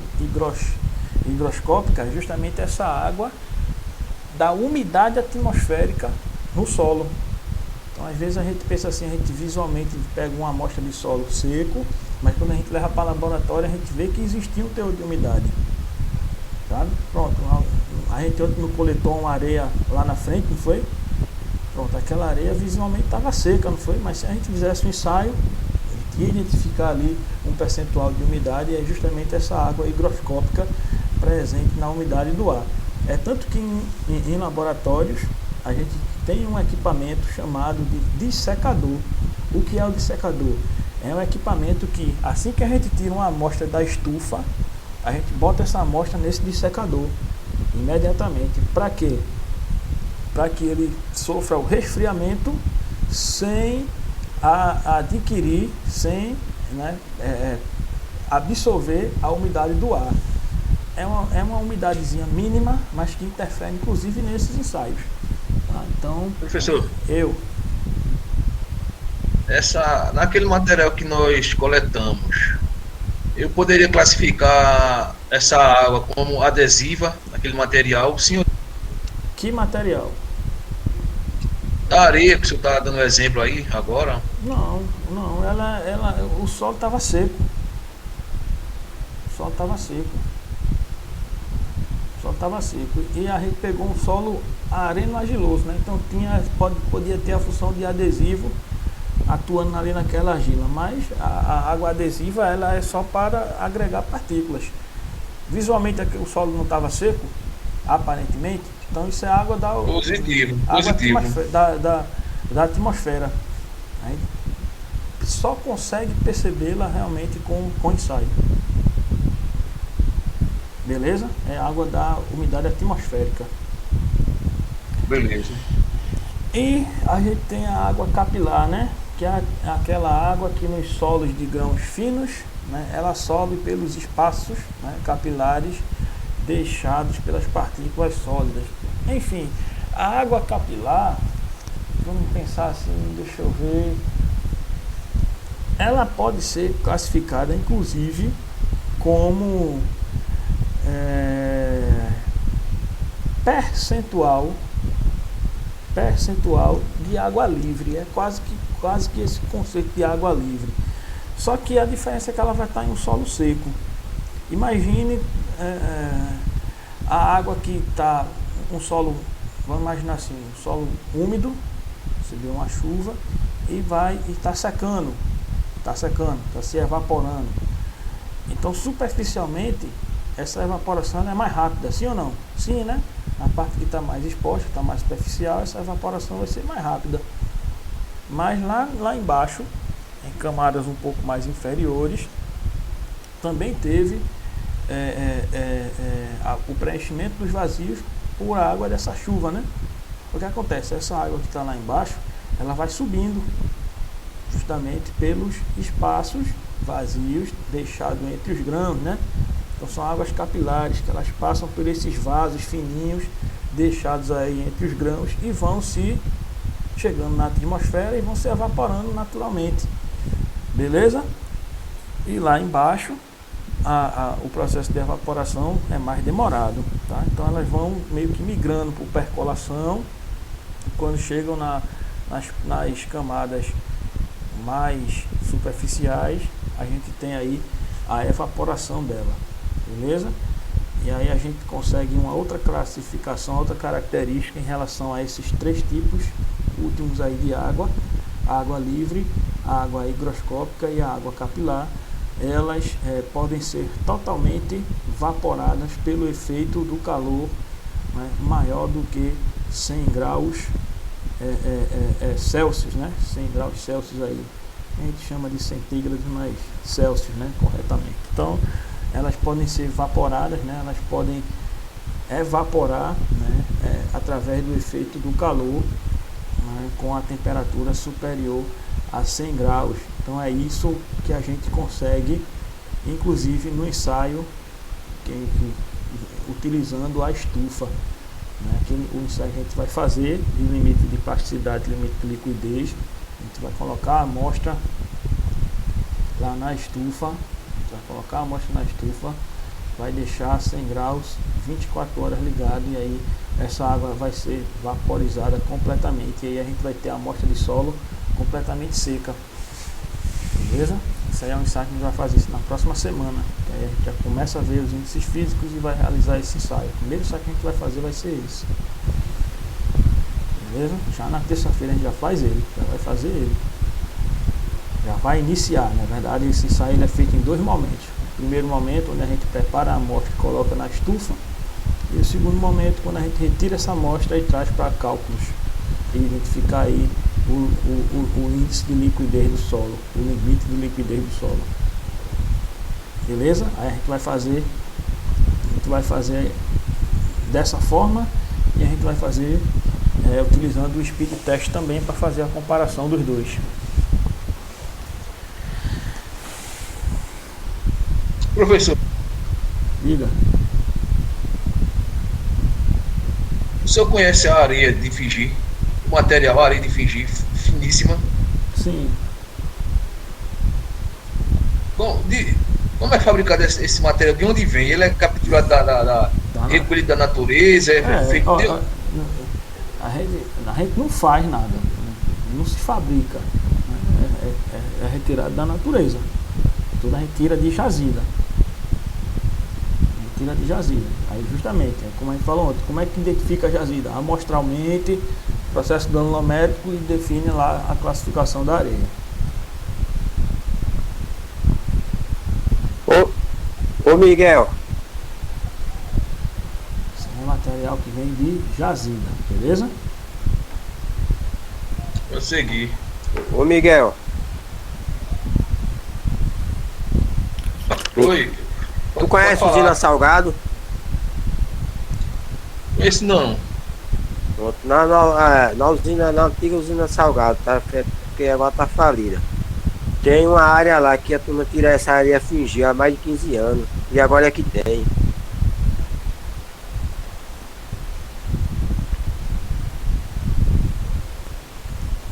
higroscópica é justamente essa água da umidade atmosférica no solo. Então às vezes a gente pensa assim, a gente visualmente pega uma amostra de solo seco, mas quando a gente leva para o laboratório a gente vê que existia um teor de umidade, sabe? Pronto, a gente ontem não coletou uma areia lá na frente, não foi? Pronto, aquela areia visualmente estava seca, não foi? Mas se a gente fizesse um ensaio, a gente ia identificar ali um percentual de umidade, e é justamente essa água higroscópica presente na umidade do ar. É tanto que em laboratórios a gente tem um equipamento chamado de dissecador. O que é o dissecador? É um equipamento que, assim que a gente tira uma amostra da estufa, a gente bota essa amostra nesse dissecador imediatamente. Para quê? Para que ele sofra o resfriamento sem adquirir, sem, né, absorver a umidade do ar. É uma umidadezinha mínima, mas que interfere inclusive nesses ensaios. Tá? Então, Professor, naquele material que nós coletamos, eu poderia classificar essa água como adesiva, naquele material, sim? que material? Da areia, que o senhor está dando exemplo aí agora. Não, o solo estava seco. O solo estava seco. E a gente pegou um solo areno-argiloso, né? Então podia ter a função de adesivo atuando ali naquela argila, mas a água adesiva ela é só para agregar partículas. Visualmente o solo não estava seco, aparentemente, então isso é água Positivo. Da atmosfera. Aí só consegue percebê-la realmente com ensaio. Beleza? É água da umidade atmosférica. Beleza. E a gente tem a água capilar, né? Que é aquela água que nos solos de grãos finos, né, ela sobe pelos espaços, né, capilares deixados pelas partículas sólidas. Enfim, a água capilar, vamos pensar assim, deixa eu ver, ela pode ser classificada inclusive como percentual de água livre. É quase que esse conceito de água livre. Só que a diferença é que ela vai estar em um solo seco. Imagine a água que está um solo, vamos imaginar assim, um solo úmido, você deu uma chuva e está secando, está se evaporando. Então, superficialmente, essa evaporação é mais rápida, sim ou não? Sim, né? A parte que está mais exposta, está mais superficial, essa evaporação vai ser mais rápida. Mas lá embaixo, em camadas um pouco mais inferiores, também teve o preenchimento dos vazios por água dessa chuva, né? O que acontece? Essa água que está lá embaixo, ela vai subindo justamente pelos espaços vazios deixados entre os grãos, né? Então são águas capilares que elas passam por esses vasos fininhos deixados aí entre os grãos e vão se chegando na atmosfera e vão se evaporando naturalmente, beleza? E lá embaixo o processo de evaporação é mais demorado, tá? Então elas vão meio que migrando por percolação e quando chegam nas camadas mais superficiais, a gente tem aí a evaporação dela, beleza? E aí a gente consegue uma outra classificação, outra característica em relação a esses três tipos últimos aí de água: a água livre, a água higroscópica e a água capilar. Elas podem ser totalmente evaporadas pelo efeito do calor, né, maior do que 100 graus Celsius, né? 100 graus Celsius aí. A gente chama de centígrados, mas Celsius, né? Corretamente. Então, elas podem ser evaporadas, né? Elas podem evaporar, né? Através do efeito do calor, né? Com a temperatura superior a 100 graus. Então é isso que a gente consegue, inclusive no ensaio, utilizando a estufa, né? O ensaio que a gente vai fazer de limite de plasticidade, limite de liquidez, a gente vai colocar a amostra lá na estufa, vai deixar 100 graus 24 horas ligado e aí essa água vai ser vaporizada completamente e aí a gente vai ter a amostra de solo completamente seca, beleza? Isso aí é um ensaio que a gente vai fazer isso na próxima semana, que aí a gente já começa a ver os índices físicos e vai realizar esse ensaio. O primeiro ensaio que a gente vai fazer vai ser esse, beleza? Já na terça-feira a gente já faz ele, já vai fazer ele, já vai iniciar. Na verdade, esse ensaio ele é feito em dois momentos: o primeiro momento, onde a gente prepara a amostra e coloca na estufa, e o segundo momento, quando a gente retira essa amostra e traz para cálculos e identificar aí o índice de liquidez do solo, o limite de liquidez do solo, beleza? Aí a gente vai fazer dessa forma e a gente vai fazer utilizando o speed test também para fazer a comparação dos dois. Professor, Diga. o senhor conhece a areia de Fiji? O material, a areia de Fiji, finíssima. Sim. Como é fabricado esse material? De onde vem? Ele é capturado recolhido da natureza? Feito a gente não faz nada, não se fabrica, é retirado da natureza. Tudo a gente tira de jazida. Aí justamente, como a gente falou ontem, como é que identifica a jazida? Amostralmente, processo granulométrico, e define lá a classificação da areia. Ô Miguel, Esse é material que vem de jazida, beleza? Eu segui. ô Miguel, Oi. tu conhece usina Salgado? Esse não. Pronto, na antiga usina Salgado, tá? Porque agora tá falida. Tem uma área lá que a turma tira essa areia Fiji há mais de 15 anos. E agora é que tem.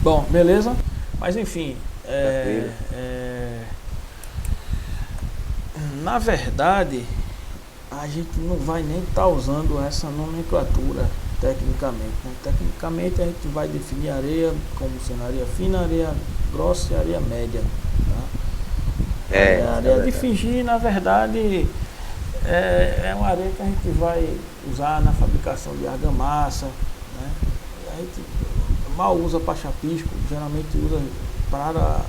Bom, beleza? Mas enfim, na verdade, a gente não vai nem estar usando essa nomenclatura tecnicamente, né? Tecnicamente a gente vai definir areia como sendo areia fina, areia grossa e areia média, tá? A areia de fingir, na verdade, é uma areia que a gente vai usar na fabricação de argamassa, né? A gente mal usa para chapisco, geralmente usa para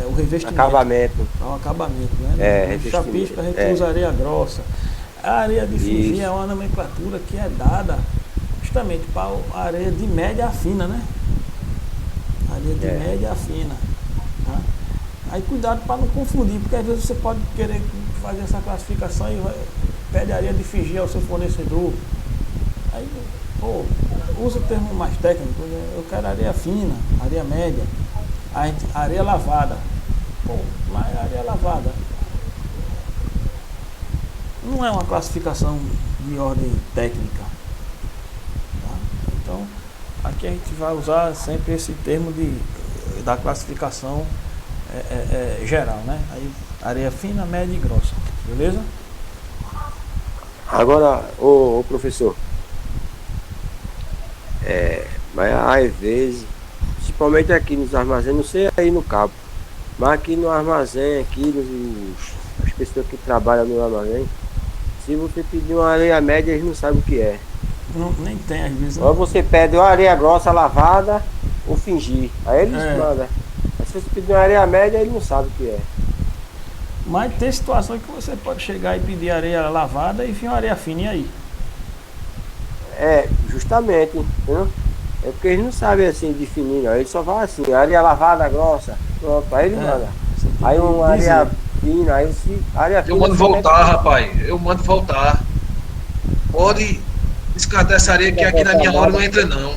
o revestimento. Acabamento. Para o acabamento, né? No chapisco a gente usa areia grossa. A areia de fingir é uma nomenclatura que é dada justamente para a areia de média a fina, né? A areia de média a fina. Tá? Aí cuidado para não confundir, porque às vezes você pode querer fazer essa classificação e pede areia de fingir ao seu fornecedor. Aí, pô, usa o termo mais técnico, eu quero areia fina, areia média, areia lavada. Pô, mas areia lavada não é uma classificação de ordem técnica. Tá? Então, aqui a gente vai usar sempre esse termo da classificação geral, né? Aí, areia fina, média e grossa, beleza? Agora, ô professor, mas às vezes, principalmente aqui nos armazéns, não sei aí no cabo, mas aqui no armazém, as pessoas que trabalham no armazém, se você pedir uma areia média, eles não sabem o que é. Não, nem tem às vezes. Ou você pede uma areia grossa lavada ou fingir. Aí eles mandam. Mas se você pedir uma areia média, ele não sabe o que é. Mas tem situação que você pode chegar e pedir areia lavada e vir uma areia fina, e aí? Justamente, entendeu? É porque eles não sabem assim definir, não. Eles só falam assim, areia lavada grossa, pronto, aí ele manda. Aí uma areia fina, aí se areia fina. Eu mando voltar, rapaz. Eu mando voltar. Pode descartar essa areia que aqui na minha hora não entra não.